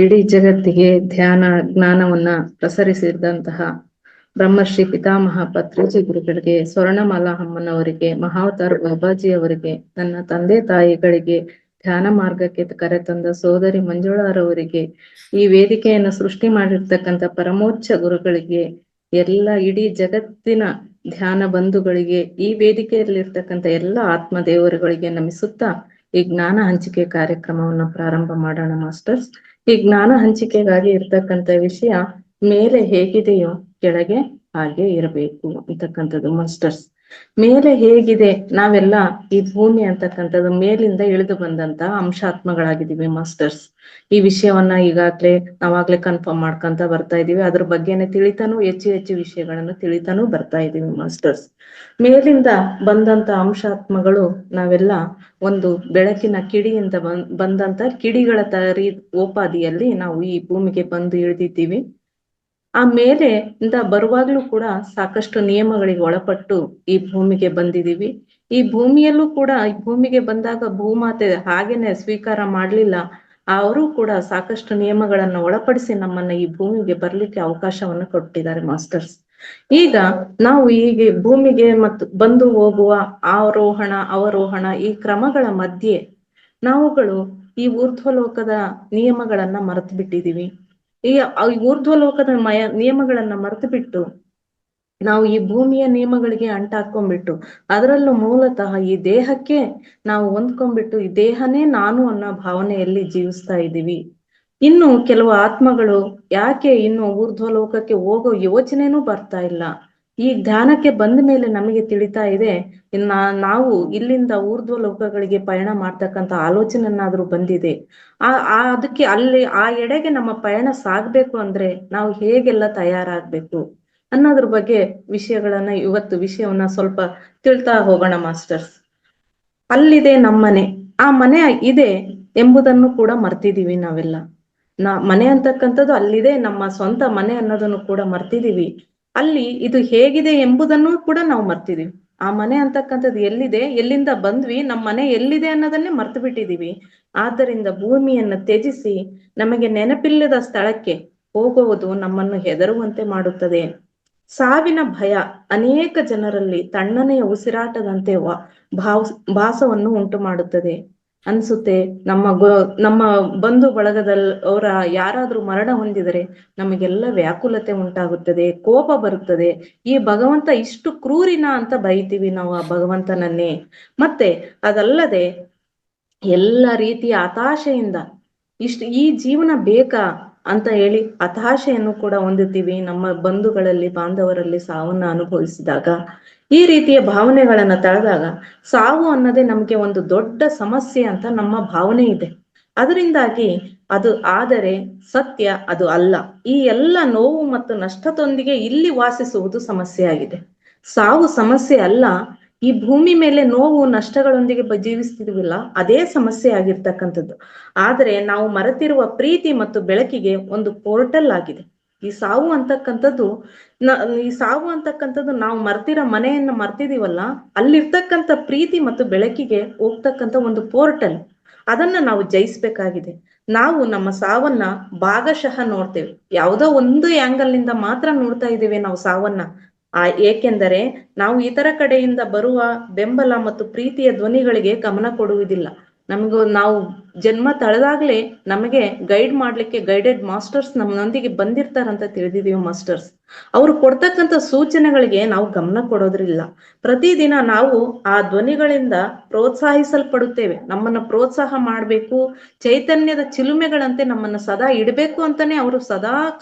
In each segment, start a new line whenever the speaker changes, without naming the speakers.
ಇಡೀ ಜಗತ್ತಿಗೆ ಧ್ಯಾನ ಜ್ಞಾನವನ್ನ ಪ್ರಸರಿಸಿದಂತಹ ಬ್ರಹ್ಮಶ್ರೀ ಪಿತಾಮಹ ಪತ್ರಿಜಿ ಗುರುಗಳಿಗೆ, ಸ್ವರ್ಣಮಾಲಾ ಅಮ್ಮನವರಿಗೆ, ಮಹಾವತಾರ್ ಬಾಬಾಜಿ ಅವರಿಗೆ, ನನ್ನ ತಂದೆ ತಾಯಿಗಳಿಗೆ, ಧ್ಯಾನ ಮಾರ್ಗಕ್ಕೆ ಕರೆತಂದ ಸೋದರಿ ಮಂಜುಳಾರವರಿಗೆ, ಈ ವೇದಿಕೆಯನ್ನು ಸೃಷ್ಟಿ ಮಾಡಿರ್ತಕ್ಕಂಥ ಪರಮೋಚ್ಚ ಗುರುಗಳಿಗೆ, ಎಲ್ಲ ಇಡೀ ಜಗತ್ತಿನ ಧ್ಯಾನ ಬಂಧುಗಳಿಗೆ, ಈ ವೇದಿಕೆಯಲ್ಲಿರ್ತಕ್ಕಂಥ ಎಲ್ಲ ಆತ್ಮ ದೇವರುಗಳಿಗೆ ನಮಿಸುತ್ತಾ ಈ ಜ್ಞಾನ ಹಂಚಿಕೆ ಕಾರ್ಯಕ್ರಮವನ್ನು ಪ್ರಾರಂಭ ಮಾಡೋಣ ಮಾಸ್ಟರ್ಸ್. ಈ ಜ್ಞಾನ ಹಂಚಿಕೆಗಾಗಿ ಇರ್ತಕ್ಕಂಥ ವಿಷಯ ಮೇಲೆ ಹೇಗಿದೆಯೋ ಕೆಳಗೆ ಹಾಗೆ ಇರಬೇಕು ಅಂತಕ್ಕಂಥದ್ದು ಮಾಸ್ಟರ್ಸ್. ಮೇಲೆ ಹೇಗಿದೆ, ನಾವೆಲ್ಲ ಈ ಭೂಮಿ ಅಂತಕ್ಕಂಥದ್ದು ಮೇಲಿಂದ ಇಳಿದು ಬಂದಂತ ಅಂಶಾತ್ಮಗಳಾಗಿದ್ದೀವಿ ಮಾಸ್ಟರ್ಸ್. ಈ ವಿಷಯವನ್ನ ನಾವಾಗ್ಲೇ ಕನ್ಫರ್ಮ್ ಮಾಡ್ಕೊಂತ ಬರ್ತಾ ಇದೀವಿ. ಅದ್ರ ಬಗ್ಗೆನೆ ತಿಳಿತಾನು ಹೆಚ್ಚು ವಿಷಯಗಳನ್ನು ತಿಳಿತಾನು ಬರ್ತಾ ಇದೀವಿ ಮಾಸ್ಟರ್ಸ್. ಮೇಲಿಂದ ಬಂದಂತ ಅಂಶಾತ್ಮಗಳು ನಾವೆಲ್ಲ ಒಂದು ಬೆಳಕಿನ ಕಿಡಿಯಿಂದ ಬಂದಂತ ಕಿಡಿಗಳ ಓಪಾದಿಯಲ್ಲಿ ನಾವು ಈ ಭೂಮಿಗೆ ಬಂದು ಇಳಿದಿದ್ದೀವಿ. ಆ ಮೇಲೆ ಇಂದ ಬರುವಾಗ್ಲೂ ಕೂಡ ಸಾಕಷ್ಟು ನಿಯಮಗಳಿಗೆ ಒಳಪಟ್ಟು ಈ ಭೂಮಿಗೆ ಬಂದಿದೀವಿ. ಈ ಭೂಮಿಯಲ್ಲೂ ಕೂಡ ಈ ಭೂಮಿಗೆ ಬಂದಾಗ ಭೂಮಾತೆ ಹಾಗೇನೆ ಸ್ವೀಕಾರ ಮಾಡ್ಲಿಲ್ಲ. ಅವರು ಕೂಡ ಸಾಕಷ್ಟು ನಿಯಮಗಳನ್ನ ಒಳಪಡಿಸಿ ನಮ್ಮನ್ನ ಈ ಭೂಮಿಗೆ ಬರ್ಲಿಕ್ಕೆ ಅವಕಾಶವನ್ನ ಕೊಟ್ಟಿದ್ದಾರೆ ಮಾಸ್ಟರ್ಸ್. ಈಗ ನಾವು ಹೀಗೆ ಭೂಮಿಗೆ ಮತ್ತು ಬಂದು ಹೋಗುವ ಆರೋಹಣ ಅವರೋಹಣ ಈ ಕ್ರಮಗಳ ಮಧ್ಯೆ ನಾವುಗಳು ಈ ಊರ್ಧ್ವಲೋಕದ ನಿಯಮಗಳನ್ನ ಮರೆತು ಬಿಟ್ಟಿದೀವಿ. ಈ ಊರ್ಧ್ವಲೋಕದ ನಿಯಮಗಳನ್ನ ಮರೆತು ಬಿಟ್ಟು ನಾವು ಈ ಭೂಮಿಯ ನಿಯಮಗಳಿಗೆ ಅಂಟಾಕೊಂಡ್ಬಿಟ್ಟು ಅದರಲ್ಲೂ ಮೂಲತಃ ಈ ದೇಹಕ್ಕೆ ನಾವು ಹೊಂದ್ಕೊಂಡ್ಬಿಟ್ಟು ಈ ದೇಹನೇ ನಾನು ಅನ್ನೋ ಭಾವನೆಯಲ್ಲಿ ಜೀವಿಸ್ತಾ ಇದ್ದೀವಿ. ಇನ್ನು ಕೆಲವು ಆತ್ಮಗಳು ಯಾಕೆ ಇನ್ನು ಊರ್ಧ್ವಲೋಕಕ್ಕೆ ಹೋಗೋ ಯೋಚನೆನೂ ಬರ್ತಾ ಇಲ್ಲ. ಈ ಧ್ಯಾನಕ್ಕೆ ಬಂದ ಮೇಲೆ ನಮಗೆ ತಿಳಿತಾ ಇದೆ, ನಾವು ಇಲ್ಲಿಂದ ಊರ್ಧ್ವ ಲೋಕಗಳಿಗೆ ಪಯಣ ಮಾಡ್ತಕ್ಕಂಥ ಆಲೋಚನೆನಾದ್ರೂ ಬಂದಿದೆ. ಅದಕ್ಕೆ ಅಲ್ಲಿ ಆ ಎಡೆಗೆ ನಮ್ಮ ಪಯಣ ಸಾಗ್ಬೇಕು ಅಂದ್ರೆ ನಾವು ಹೇಗೆಲ್ಲ ತಯಾರಾಗ್ಬೇಕು ಅನ್ನೋದ್ರ ಬಗ್ಗೆ ವಿಷಯವನ್ನ ಸ್ವಲ್ಪ ತಿಳ್ತಾ ಹೋಗೋಣ ಮಾಸ್ಟರ್ಸ್. ಅಲ್ಲಿದೆ ನಮ್ಮನೆ, ಆ ಮನೆ ಇದೆ ಎಂಬುದನ್ನು ಕೂಡ ಮರ್ತಿದೀವಿ ನಾವೆಲ್ಲ. ಮನೆ ಅಂತಕ್ಕಂಥದ್ದು ಅಲ್ಲಿದೆ, ನಮ್ಮ ಸ್ವಂತ ಮನೆ ಅನ್ನೋದನ್ನು ಕೂಡ ಮರ್ತಿದೀವಿ. ಅಲ್ಲಿ ಇದು ಹೇಗಿದೆ ಎಂಬುದನ್ನು ಕೂಡ ನಾವು ಮರ್ತಿದೀವಿ. ಆ ಮನೆ ಅಂತಕ್ಕಂಥದ್ದು ಎಲ್ಲಿದೆ, ಎಲ್ಲಿಂದ ಬಂದ್ವಿ, ನಮ್ಮ ಮನೆ ಎಲ್ಲಿದೆ ಅನ್ನೋದನ್ನೇ ಮರ್ತು ಬಿಟ್ಟಿದೀವಿ. ಆದ್ದರಿಂದ ಭೂಮಿಯನ್ನ ತ್ಯಜಿಸಿ ನಮಗೆ ನೆನಪಿಲ್ಲದ ಸ್ಥಳಕ್ಕೆ ಹೋಗುವುದು ನಮ್ಮನ್ನು ಹೆದರುವಂತೆ ಮಾಡುತ್ತದೆ. ಸಾವಿನ ಭಯ ಅನೇಕ ಜನರಲ್ಲಿ ತಣ್ಣನೆಯ ಉಸಿರಾಟದಂತೆ ಭಾಸವನ್ನು ಉಂಟು ಮಾಡುತ್ತದೆ ಅನ್ಸುತ್ತೆ. ನಮ್ಮ ಬಂಧು ಬಳಗದಲ್ಲಿ ಅವರ ಯಾರಾದ್ರೂ ಮರಣ ಹೊಂದಿದರೆ ನಮಗೆಲ್ಲ ವ್ಯಾಕುಲತೆ ಉಂಟಾಗುತ್ತದೆ, ಕೋಪ ಬರುತ್ತದೆ. ಈ ಭಗವಂತ ಇಷ್ಟು ಕ್ರೂರಿನ ಅಂತ ಬೈತೀವಿ ನಾವು ಆ ಭಗವಂತನನ್ನೇ. ಮತ್ತೆ ಅದಲ್ಲದೆ ಎಲ್ಲ ರೀತಿಯ ಹತಾಶೆಯಿಂದ ಈ ಜೀವನ ಬೇಕಾ ಅಂತ ಹೇಳಿ ಹತಾಶೆಯನ್ನು ಕೂಡ ಹೊಂದುತ್ತೀವಿ. ನಮ್ಮ ಬಂಧುಗಳಲ್ಲಿ ಬಾಂಧವರಲ್ಲಿ ಸಾವನ್ನ ಅನುಭವಿಸಿದಾಗ ಈ ರೀತಿಯ ಭಾವನೆಗಳನ್ನ ತಳೆದಾಗ ಸಾವು ಅನ್ನೋದೇ ನಮ್ಗೆ ಒಂದು ದೊಡ್ಡ ಸಮಸ್ಯೆ ಅಂತ ನಮ್ಮ ಭಾವನೆ ಇದೆ. ಅದರಿಂದಾಗಿ ಅದು ಆದರೆ ಸತ್ಯ ಅದು ಅಲ್ಲ. ಈ ಎಲ್ಲ ನೋವು ಮತ್ತು ನಷ್ಟದೊಂದಿಗೆ ಇಲ್ಲಿ ವಾಸಿಸುವುದು ಸಮಸ್ಯೆ ಆಗಿದೆ. ಸಾವು ಸಮಸ್ಯೆ ಅಲ್ಲ. ಈ ಭೂಮಿ ಮೇಲೆ ನೋವು ನಷ್ಟಗಳೊಂದಿಗೆ ಜೀವಿಸ್ತಿದ್ವಿಲ್ಲ, ಅದೇ ಸಮಸ್ಯೆ ಆಗಿರ್ತಕ್ಕಂಥದ್ದು. ಆದರೆ ನಾವು ಮರೆತಿರುವ ಪ್ರೀತಿ ಮತ್ತು ಬೆಳಕಿಗೆ ಒಂದು ಪೋರ್ಟಲ್ ಆಗಿದೆ ಈ ಸಾವು ಅಂತಕ್ಕಂಥದ್ದು. ನಾವು ಮರ್ತಿರೋ ಮನೆಯನ್ನ ಮರ್ತಿದೀವಲ್ಲ, ಅಲ್ಲಿರ್ತಕ್ಕಂಥ ಪ್ರೀತಿ ಮತ್ತು ಬೆಳಕಿಗೆ ಹೋಗ್ತಕ್ಕಂಥ ಒಂದು ಪೋರ್ಟಲ್. ಅದನ್ನ ನಾವು ಜಯಿಸ್ಬೇಕಾಗಿದೆ. ನಾವು ನಮ್ಮ ಸಾವನ್ನ ಭಾಗಶಃ ನೋಡ್ತೇವೆ, ಯಾವುದೋ ಒಂದು ಆಂಗಲ್ ನಿಂದ ಮಾತ್ರ ನೋಡ್ತಾ ಇದ್ದೇವೆ ನಾವು ಸಾವನ್ನ. ಏಕೆಂದರೆ ನಾವು ಇತರ ಕಡೆಯಿಂದ ಬರುವ ಬೆಂಬಲ ಮತ್ತು ಪ್ರೀತಿಯ ಧ್ವನಿಗಳಿಗೆ ಗಮನ ಕೊಡುವುದಿಲ್ಲ. ನಾವು ಜನ್ಮ ತಳೆದಾಗ್ಲೇ ನಮಗೆ ಗೈಡ್ ಮಾಡ್ಲಿಕ್ಕೆ ಗೈಡೆಡ್ ಮಾಸ್ಟರ್ಸ್ ನಮ್ಮೊಂದಿಗೆ ಬಂದಿರ್ತಾರಂತ ತಿಳಿದಿದೀವಿ ಮಾಸ್ಟರ್ಸ್. ಅವ್ರು ಕೊಡ್ತಕ್ಕಂಥ ಸೂಚನೆಗಳಿಗೆ ನಾವು ಗಮನ ಕೊಡೋದ್ರಿಲ್ಲ. ಪ್ರತಿದಿನ ನಾವು ಆ ಧ್ವನಿಗಳಿಂದ ಪ್ರೋತ್ಸಾಹಿಸಲ್ಪಡುತ್ತೇವೆ. ನಮ್ಮನ್ನ ಪ್ರೋತ್ಸಾಹ ಮಾಡ್ಬೇಕು, ಚೈತನ್ಯದ ಚಿಲುಮೆಗಳಂತೆ ನಮ್ಮನ್ನ ಸದಾ ಇಡಬೇಕು ಅಂತಾನೆ ಅವರು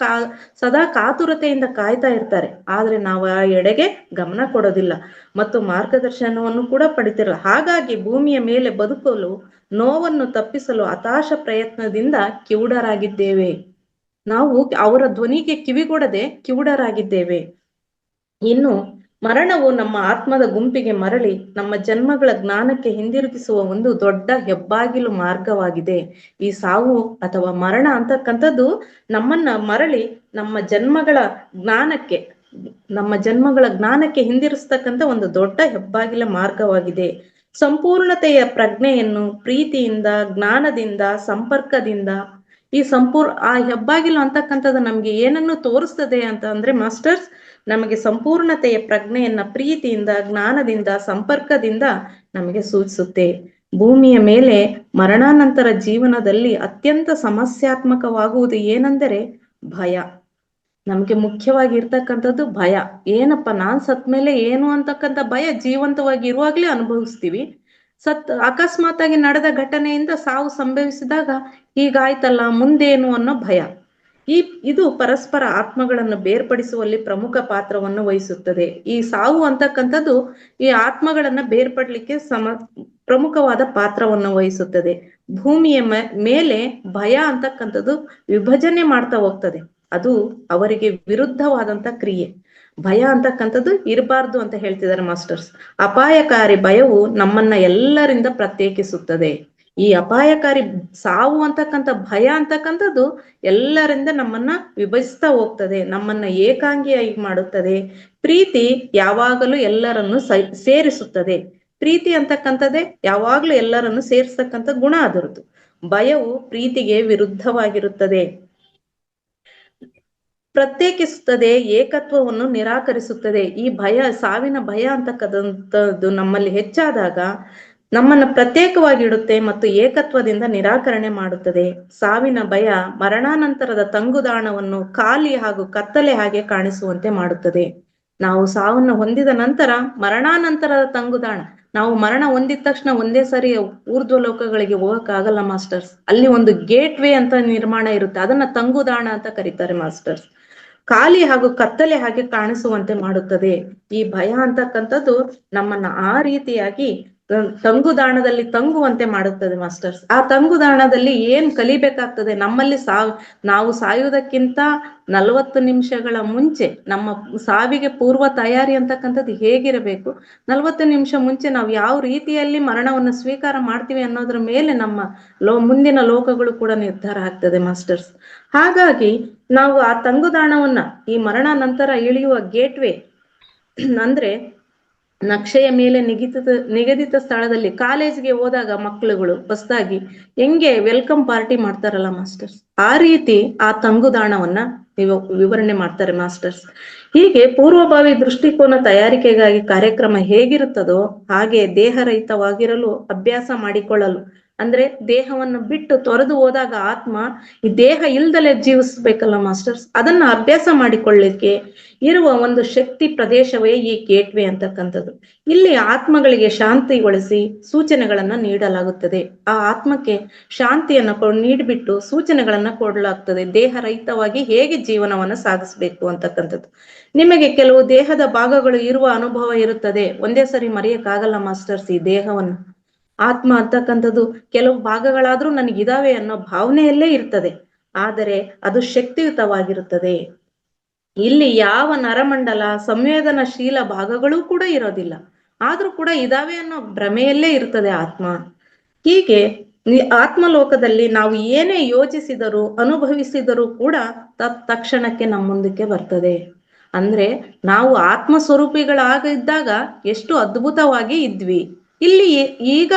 ಸದಾ ಕಾತುರತೆಯಿಂದ ಕಾಯ್ತಾ ಇರ್ತಾರೆ. ಆದ್ರೆ ನಾವು ಆ ಎಡೆಗೆ ಗಮನ ಕೊಡೋದಿಲ್ಲ ಮತ್ತು ಮಾರ್ಗದರ್ಶನವನ್ನು ಕೂಡ ಪಡಿತಿರಲ್ಲ. ಹಾಗಾಗಿ ಭೂಮಿಯ ಮೇಲೆ ಬದುಕಲು, ನೋವನ್ನು ತಪ್ಪಿಸಲು ಹತಾಶ ಪ್ರಯತ್ನದಿಂದ ಕಿವುಡರಾಗಿದ್ದೇವೆ. ನಾವು ಅವರ ಧ್ವನಿಗೆ ಕಿವಿಗೊಡದೆ ಕಿವುಡರಾಗಿದ್ದೇವೆ. ಇನ್ನು ಮರಣವು ನಮ್ಮ ಆತ್ಮದ ಗುಂಪಿಗೆ ಮರಳಿ ನಮ್ಮ ಜನ್ಮಗಳ ಜ್ಞಾನಕ್ಕೆ ಹಿಂದಿರುಗಿಸುವ ಒಂದು ದೊಡ್ಡ ಹೆಬ್ಬಾಗಿಲು ಮಾರ್ಗವಾಗಿದೆ. ಈ ಸಾವು ಅಥವಾ ಮರಣ ಅಂತಕ್ಕಂಥದ್ದು ನಮ್ಮನ್ನ ಮರಳಿ ನಮ್ಮ ಜನ್ಮಗಳ ಜ್ಞಾನಕ್ಕೆ ಹಿಂದಿರಿಸ್ತಕ್ಕಂಥ ಒಂದು ದೊಡ್ಡ ಹೆಬ್ಬಾಗಿಲ ಮಾರ್ಗವಾಗಿದೆ. ಸಂಪೂರ್ಣತೆಯ ಪ್ರಜ್ಞೆಯನ್ನು ಪ್ರೀತಿಯಿಂದ, ಜ್ಞಾನದಿಂದ, ಸಂಪರ್ಕದಿಂದ ಆ ಹೆಬ್ಬಾಗಿಲು ಅಂತಕ್ಕಂಥದ್ದು ನಮ್ಗೆ ಏನನ್ನು ತೋರಿಸ್ತದೆ ಅಂತ ಅಂದ್ರೆ ಮಾಸ್ಟರ್ಸ್, ನಮಗೆ ಸಂಪೂರ್ಣತೆಯ ಪ್ರಜ್ಞೆಯನ್ನ ಪ್ರೀತಿಯಿಂದ, ಜ್ಞಾನದಿಂದ, ಸಂಪರ್ಕದಿಂದ ನಮಗೆ ಸೂಚಿಸುತ್ತೆ. ಭೂಮಿಯ ಮೇಲೆ ಮರಣಾನಂತರ ಜೀವನದಲ್ಲಿ ಅತ್ಯಂತ ಸಮಸ್ಯಾತ್ಮಕವಾಗುವುದು ಏನೆಂದರೆ ಭಯ. ನಮ್ಗೆ ಮುಖ್ಯವಾಗಿ ಇರ್ತಕ್ಕಂಥದ್ದು ಭಯ. ಏನಪ್ಪ, ನಾನ್ ಸತ್ ಮೇಲೆ ಏನು ಅಂತಕ್ಕಂಥ ಭಯ ಜೀವಂತವಾಗಿ ಇರುವಾಗ್ಲೇ ಅನುಭವಿಸ್ತೀವಿ. ಅಕಸ್ಮಾತ್ ಆಗಿ ನಡೆದ ಘಟನೆಯಿಂದ ಸಾವು ಸಂಭವಿಸಿದಾಗ ಹೀಗಾಯ್ತಲ್ಲ ಮುಂದೇನು ಅನ್ನೋ ಭಯ. ಇದು ಪರಸ್ಪರ ಆತ್ಮಗಳನ್ನು ಬೇರ್ಪಡಿಸುವಲ್ಲಿ ಪ್ರಮುಖ ಪಾತ್ರವನ್ನು ವಹಿಸುತ್ತದೆ. ಈ ಸಾವು ಅಂತಕ್ಕಂಥದ್ದು ಈ ಆತ್ಮಗಳನ್ನ ಬೇರ್ಪಡ್ಲಿಕ್ಕೆ ಪ್ರಮುಖವಾದ ಪಾತ್ರವನ್ನು ವಹಿಸುತ್ತದೆ. ಭೂಮಿಯ ಮೇಲೆ ಭಯ ಅಂತಕ್ಕಂಥದ್ದು ವಿಭಜನೆ ಮಾಡ್ತಾ ಹೋಗ್ತದೆ. ಅದು ಅವರಿಗೆ ವಿರುದ್ಧವಾದಂತ ಕ್ರಿಯೆ. ಭಯ ಅಂತಕ್ಕಂಥದ್ದು ಇರಬಾರ್ದು ಅಂತ ಹೇಳ್ತಿದ್ದಾರೆ ಮಾಸ್ಟರ್ಸ್. ಅಪಾಯಕಾರಿ ಭಯವು ನಮ್ಮನ್ನ ಎಲ್ಲರಿಂದ ಪ್ರತ್ಯೇಕಿಸುತ್ತದೆ. ಈ ಅಪಾಯಕಾರಿ ಸಾವು ಅಂತಕ್ಕಂಥ ಭಯ ಅಂತಕ್ಕಂಥದ್ದು ಎಲ್ಲರಿಂದ ನಮ್ಮನ್ನ ವಿಭಜಿಸ್ತಾ ಹೋಗ್ತದೆ, ನಮ್ಮನ್ನ ಏಕಾಂಗಿಯಾಗಿ ಮಾಡುತ್ತದೆ. ಪ್ರೀತಿ ಯಾವಾಗಲೂ ಎಲ್ಲರನ್ನು ಸೇರಿಸುತ್ತದೆ. ಪ್ರೀತಿ ಅಂತಕ್ಕಂಥದ್ದೇ ಯಾವಾಗ್ಲೂ ಎಲ್ಲರನ್ನು ಸೇರಿಸ್ತಕ್ಕಂಥ ಗುಣ ಅದರದ್ದು. ಭಯವು ಪ್ರೀತಿಗೆ ವಿರುದ್ಧವಾಗಿರುತ್ತದೆ, ಪ್ರತ್ಯೇಕಿಸುತ್ತದೆ, ಏಕತ್ವವನ್ನು ನಿರಾಕರಿಸುತ್ತದೆ. ಈ ಭಯ, ಸಾವಿನ ಭಯ ಅಂತಕ್ಕಂಥದ್ದು ನಮ್ಮಲ್ಲಿ ಹೆಚ್ಚಾದಾಗ ನಮ್ಮನ್ನ ಪ್ರತ್ಯೇಕವಾಗಿಡುತ್ತೆ ಮತ್ತು ಏಕತ್ವದಿಂದ ನಿರಾಕರಣೆ ಮಾಡುತ್ತದೆ. ಸಾವಿನ ಭಯ ಮರಣಾನಂತರದ ತಂಗುದಾಣವನ್ನು ಖಾಲಿ ಹಾಗೂ ಕತ್ತಲೆ ಹಾಗೆ ಕಾಣಿಸುವಂತೆ ಮಾಡುತ್ತದೆ. ನಾವು ಸಾವನ್ನು ಹೊಂದಿದ ನಂತರ ಮರಣಾನಂತರದ ತಂಗುದಾಣ, ನಾವು ಮರಣ ಹೊಂದಿದ ತಕ್ಷಣ ಒಂದೇ ಸರಿ ಊರ್ಧ್ವ ಲೋಕಗಳಿಗೆ ಹೋಗಕ್ಕಾಗಲ್ಲ ಮಾಸ್ಟರ್ಸ್. ಅಲ್ಲಿ ಒಂದು ಗೇಟ್ ವೇ ಅಂತ ನಿರ್ಮಾಣ ಇರುತ್ತೆ, ಅದನ್ನ ತಂಗುದಾಣ ಅಂತ ಕರೀತಾರೆ ಮಾಸ್ಟರ್ಸ್. ಖಾಲಿ ಹಾಗೂ ಕತ್ತಲೆ ಹಾಗೆ ಕಾಣಿಸುವಂತೆ ಮಾಡುತ್ತದೆ. ಈ ಭಯ ಅಂತಕ್ಕಂಥದ್ದು ನಮ್ಮನ್ನ ಆ ರೀತಿಯಾಗಿ ತಂಗುದಾಣದಲ್ಲಿ ತಂಗುವಂತೆ ಮಾಡುತ್ತದೆ ಮಾಸ್ಟರ್ಸ್. ಆ ತಂಗುದಾಣದಲ್ಲಿ ಏನ್ ಕಲಿಬೇಕಾಗ್ತದೆ, ನಮ್ಮಲ್ಲಿ ನಾವು ಸಾಯುವುದಕ್ಕಿಂತ 40 ನಿಮಿಷಗಳ ಮುಂಚೆ ನಮ್ಮ ಸಾವಿಗೆ ಪೂರ್ವ ತಯಾರಿ ಅಂತಕ್ಕಂಥದ್ದು ಹೇಗಿರಬೇಕು, 40 ನಿಮಿಷ ಮುಂಚೆ ನಾವು ಯಾವ ರೀತಿಯಲ್ಲಿ ಮರಣವನ್ನು ಸ್ವೀಕಾರ ಮಾಡ್ತೀವಿ ಅನ್ನೋದ್ರ ಮೇಲೆ ನಮ್ಮ ಮುಂದಿನ ಲೋಕಗಳು ಕೂಡ ನಿರ್ಧಾರ ಆಗ್ತದೆ ಮಾಸ್ಟರ್ಸ್. ಹಾಗಾಗಿ ನಾವು ಆ ತಂಗುದಾಣವನ್ನ, ಈ ಮರಣ ನಂತರ ಇಳಿಯುವ ಗೇಟ್ವೇ ಅಂದ್ರೆ ನಕ್ಷೆಯ ಮೇಲೆ ನಿಗದಿತ ಸ್ಥಳದಲ್ಲಿ ಕಾಲೇಜ್ಗೆ ಹೋದಾಗ ಮಕ್ಕಳುಗಳು ಹೊಸದಾಗಿ ಹೆಂಗೆ ವೆಲ್ಕಮ್ ಪಾರ್ಟಿ ಮಾಡ್ತಾರಲ್ಲ ಮಾಸ್ಟರ್ಸ್, ಆ ರೀತಿ ಆ ತಂಗುದಾಣವನ್ನ ವಿವರಣೆ ಮಾಡ್ತಾರೆ ಮಾಸ್ಟರ್ಸ್. ಹೀಗೆ ಪೂರ್ವಭಾವಿ ದೃಷ್ಟಿಕೋನ ತಯಾರಿಕೆಗಾಗಿ ಕಾರ್ಯಕ್ರಮ ಹೇಗಿರುತ್ತದೋ ಹಾಗೆ ದೇಹರಹಿತವಾಗಿರಲು ಅಭ್ಯಾಸ ಮಾಡಿಕೊಳ್ಳಲು, ಅಂದ್ರೆ ದೇಹವನ್ನು ಬಿಟ್ಟು ತೊರೆದು ಹೋದಾಗ ಆತ್ಮ ಈ ದೇಹ ಇಲ್ದಲೆ ಜೀವಿಸ್ಬೇಕಲ್ಲ ಮಾಸ್ಟರ್ಸ್, ಅದನ್ನ ಅಭ್ಯಾಸ ಮಾಡಿಕೊಳ್ಳಿಕ್ಕೆ ಇರುವ ಒಂದು ಶಕ್ತಿ ಪ್ರದೇಶವೇ ಈ ಗೇಟ್ವೇ ಅಂತಕ್ಕಂಥದ್ದು. ಇಲ್ಲಿ ಆತ್ಮಗಳಿಗೆ ಶಾಂತಿಗೊಳಿಸಿ ಸೂಚನೆಗಳನ್ನ ನೀಡಲಾಗುತ್ತದೆ. ಆ ಆತ್ಮಕ್ಕೆ ಶಾಂತಿಯನ್ನ ನೀಡಿಬಿಟ್ಟು ಸೂಚನೆಗಳನ್ನ ಕೊಡಲಾಗ್ತದೆ, ದೇಹರಹಿತವಾಗಿ ಹೇಗೆ ಜೀವನವನ್ನ ಸಾಗಿಸ್ಬೇಕು ಅಂತಕ್ಕಂಥದ್ದು. ನಿಮಗೆ ಕೆಲವು ದೇಹದ ಭಾಗಗಳು ಇರುವ ಅನುಭವ ಇರುತ್ತದೆ, ಒಂದೇ ಸರಿ ಮರೆಯಕ್ಕಾಗಲ್ಲ ಮಾಸ್ಟರ್ಸ್. ಈ ದೇಹವನ್ನು, ಆತ್ಮ ಅಂತಕ್ಕಂಥದ್ದು ಕೆಲವು ಭಾಗಗಳಾದ್ರೂ ನನಗಿದಾವೆ ಅನ್ನೋ ಭಾವನೆಯಲ್ಲೇ ಇರ್ತದೆ, ಆದರೆ ಅದು ಶಕ್ತಿಯುತವಾಗಿರುತ್ತದೆ. ಇಲ್ಲಿ ಯಾವ ನರಮಂಡಲ, ಸಂವೇದನಶೀಲ ಭಾಗಗಳೂ ಕೂಡ ಇರೋದಿಲ್ಲ, ಆದ್ರೂ ಕೂಡ ಇದಾವೆ ಅನ್ನೋ ಭ್ರಮೆಯಲ್ಲೇ ಇರ್ತದೆ ಆತ್ಮ. ಹೀಗೆ ಆತ್ಮಲೋಕದಲ್ಲಿ ನಾವು ಏನೇ ಯೋಚಿಸಿದರೂ ಅನುಭವಿಸಿದರೂ ಕೂಡ ತಕ್ಷಣಕ್ಕೆ ನಮ್ಮ ಮುಂದಕ್ಕೆ ಬರ್ತದೆ. ಅಂದ್ರೆ ನಾವು ಆತ್ಮ ಸ್ವರೂಪಿಗಳಾಗಿದ್ದಾಗ ಎಷ್ಟು ಅದ್ಭುತವಾಗಿ ಇದ್ವಿ, ಇಲ್ಲಿ ಈಗ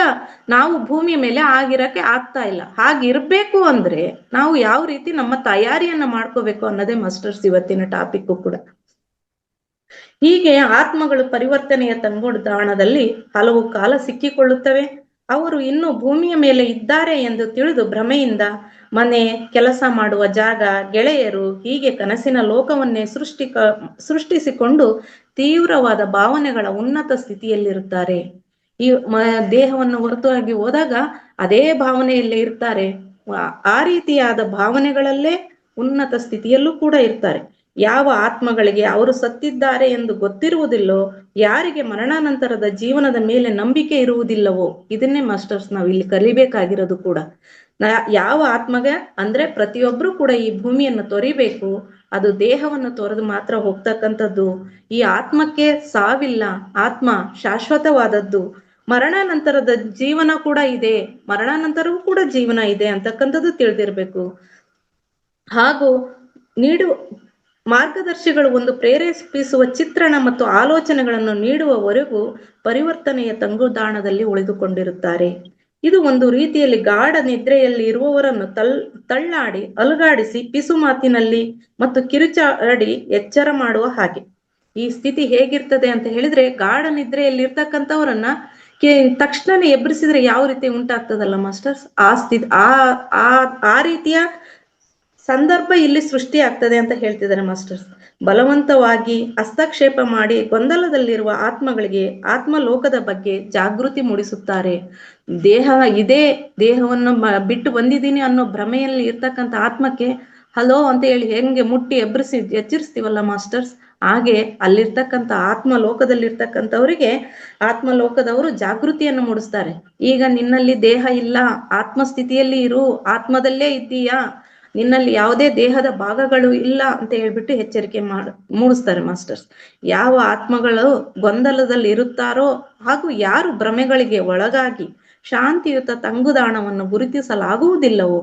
ನಾವು ಭೂಮಿ ಮೇಲೆ ಆಗಿರಕ್ಕೆ ಆಗ್ತಾ ಇಲ್ಲ. ಹಾಗಿರ್ಬೇಕು ಅಂದ್ರೆ ನಾವು ಯಾವ ರೀತಿ ನಮ್ಮ ತಯಾರಿಯನ್ನ ಮಾಡ್ಕೋಬೇಕು ಅನ್ನೋದೇ ಮಾಸ್ಟರ್ಸ್ ಇವತ್ತಿನ ಟಾಪಿಕ್ ಕೂಡ. ಹೀಗೆ ಆತ್ಮಗಳು ಪರಿವರ್ತನೆಯ ತಂಗುದಾಣದಲ್ಲಿ ಹಲವು ಕಾಲ ಸಿಕ್ಕಿಕೊಳ್ಳುತ್ತವೆ. ಅವರು ಇನ್ನೂ ಭೂಮಿಯ ಮೇಲೆ ಇದ್ದಾರೆ ಎಂದು ತಿಳಿದು ಭ್ರಮೆಯಿಂದ ಮನೆ, ಕೆಲಸ ಮಾಡುವ ಜಾಗ, ಗೆಳೆಯರು, ಹೀಗೆ ಕನಸಿನ ಲೋಕವನ್ನೇ ಸೃಷ್ಟಿಸಿಕೊಂಡು ತೀವ್ರವಾದ ಭಾವನೆಗಳ ಉನ್ನತ ಸ್ಥಿತಿಯಲ್ಲಿರುತ್ತಾರೆ. ಈ ದೇಹವನ್ನು ಹೊರತಾಗಿ ಹೋದಾಗ ಅದೇ ಭಾವನೆಯಲ್ಲೇ ಇರ್ತಾರೆ. ಆ ರೀತಿಯಾದ ಭಾವನೆಗಳಲ್ಲೇ ಉನ್ನತ ಸ್ಥಿತಿಯಲ್ಲೂ ಕೂಡ ಇರ್ತಾರೆ. ಯಾವ ಆತ್ಮಗಳಿಗೆ ಅವರು ಸತ್ತಿದ್ದಾರೆ ಎಂದು ಗೊತ್ತಿರುವುದಿಲ್ಲೋ, ಯಾರಿಗೆ ಮರಣಾನಂತರದ ಜೀವನದ ಮೇಲೆ ನಂಬಿಕೆ ಇರುವುದಿಲ್ಲವೋ, ಇದನ್ನೇ ಮಾಸ್ಟರ್ಸ್ ನಾವು ಇಲ್ಲಿ ಕಲಿಬೇಕಾಗಿರೋದು ಕೂಡ. ಯಾವ ಆತ್ಮಗೆ ಅಂದ್ರೆ ಪ್ರತಿಯೊಬ್ರು ಕೂಡ ಈ ಭೂಮಿಯನ್ನು ತೊರಿಬೇಕು, ಅದು ದೇಹವನ್ನು ತೊರೆದು ಮಾತ್ರ ಹೋಗ್ತಕ್ಕಂಥದ್ದು. ಈ ಆತ್ಮಕ್ಕೆ ಸಾವಿಲ್ಲ, ಆತ್ಮ ಶಾಶ್ವತವಾದದ್ದು. ಮರಣಾನಂತರದ ಜೀವನ ಕೂಡ ಇದೆ, ಮರಣಾನಂತರವೂ ಕೂಡ ಜೀವನ ಇದೆ ಅಂತಕ್ಕಂಥದ್ದು ತಿಳಿದಿರ್ಬೇಕು. ಹಾಗೂ ಮಾರ್ಗದರ್ಶಿಗಳು ಒಂದು ಪ್ರೇರೇಪಿಸುವ ಚಿತ್ರಣ ಮತ್ತು ಆಲೋಚನೆಗಳನ್ನು ನೀಡುವವರೆಗೂ ಪರಿವರ್ತನೆಯ ತಂಗುದಾಣದಲ್ಲಿ ಉಳಿದುಕೊಂಡಿರುತ್ತಾರೆ. ಇದು ಒಂದು ರೀತಿಯಲ್ಲಿ ಗಾಢ ನಿದ್ರೆಯಲ್ಲಿ ಇರುವವರನ್ನು ತಳ್ಳಾಡಿ ಅಲುಗಾಡಿಸಿ ಪಿಸು ಮಾತಿನಲ್ಲಿ ಮತ್ತು ಕಿರುಚಾಡಿ ಎಚ್ಚರ ಮಾಡುವ ಹಾಗೆ. ಈ ಸ್ಥಿತಿ ಹೇಗಿರ್ತದೆ ಅಂತ ಹೇಳಿದ್ರೆ, ಗಾಢ ನಿದ್ರೆಯಲ್ಲಿ ಇರ್ತಕ್ಕಂಥವರನ್ನ ತಕ್ಷಣನೇ ಎಬ್ಬರಿಸಿದ್ರೆ ಯಾವ ರೀತಿ ಉಂಟಾಗ್ತದಲ್ಲ ಮಾಸ್ಟರ್ಸ್, ಆ ಸ್ಥಿತಿ ಆ ರೀತಿಯ ಸಂದರ್ಭ ಇಲ್ಲಿ ಸೃಷ್ಟಿ ಆಗ್ತದೆ ಅಂತ ಹೇಳ್ತಿದ್ದಾರೆ ಮಾಸ್ಟರ್ಸ್. ಬಲವಂತವಾಗಿ ಹಸ್ತಕ್ಷೇಪ ಮಾಡಿ ಗೊಂದಲದಲ್ಲಿರುವ ಆತ್ಮಗಳಿಗೆ ಆತ್ಮಲೋಕದ ಬಗ್ಗೆ ಜಾಗೃತಿ ಮೂಡಿಸುತ್ತಾರೆ. ದೇಹವನ್ನು ಬಿಟ್ಟು ಬಂದಿದ್ದೀನಿ ಅನ್ನೋ ಭ್ರಮೆಯಲ್ಲಿ ಇರ್ತಕ್ಕಂಥ ಆತ್ಮಕ್ಕೆ ಹಲೋ ಅಂತ ಹೇಳಿ ಹೆಂಗೆ ಮುಟ್ಟಿ ಎಚ್ಚರಿಸ್ತೀವಲ್ಲ ಮಾಸ್ಟರ್ಸ್, ಹಾಗೆ ಅಲ್ಲಿರ್ತಕ್ಕಂಥ ಆತ್ಮಲೋಕದಲ್ಲಿರ್ತಕ್ಕಂಥವರಿಗೆ ಆತ್ಮಲೋಕದವರು ಜಾಗೃತಿಯನ್ನು ಮೂಡಿಸ್ತಾರೆ. ಈಗ ನಿನ್ನಲ್ಲಿ ದೇಹ ಇಲ್ಲ, ಆತ್ಮಸ್ಥಿತಿಯಲ್ಲಿ ಇರು, ಆತ್ಮದಲ್ಲೇ ಇದ್ದೀಯಾ, ನಿನ್ನಲ್ಲಿ ಯಾವುದೇ ದೇಹದ ಭಾಗಗಳು ಇಲ್ಲ ಅಂತ ಹೇಳ್ಬಿಟ್ಟು ಎಚ್ಚರಿಕೆ ಮೂಡಿಸ್ತಾರೆ ಮಾಸ್ಟರ್ಸ್. ಯಾವ ಆತ್ಮಗಳು ಗೊಂದಲದಲ್ಲಿ ಇರುತ್ತಾರೋ ಹಾಗೂ ಯಾರು ಭ್ರಮೆಗಳಿಗೆ ಒಳಗಾಗಿ ಶಾಂತಿಯುತ ತಂಗುದಾಣವನ್ನು ಗುರುತಿಸಲಾಗುವುದಿಲ್ಲವೋ,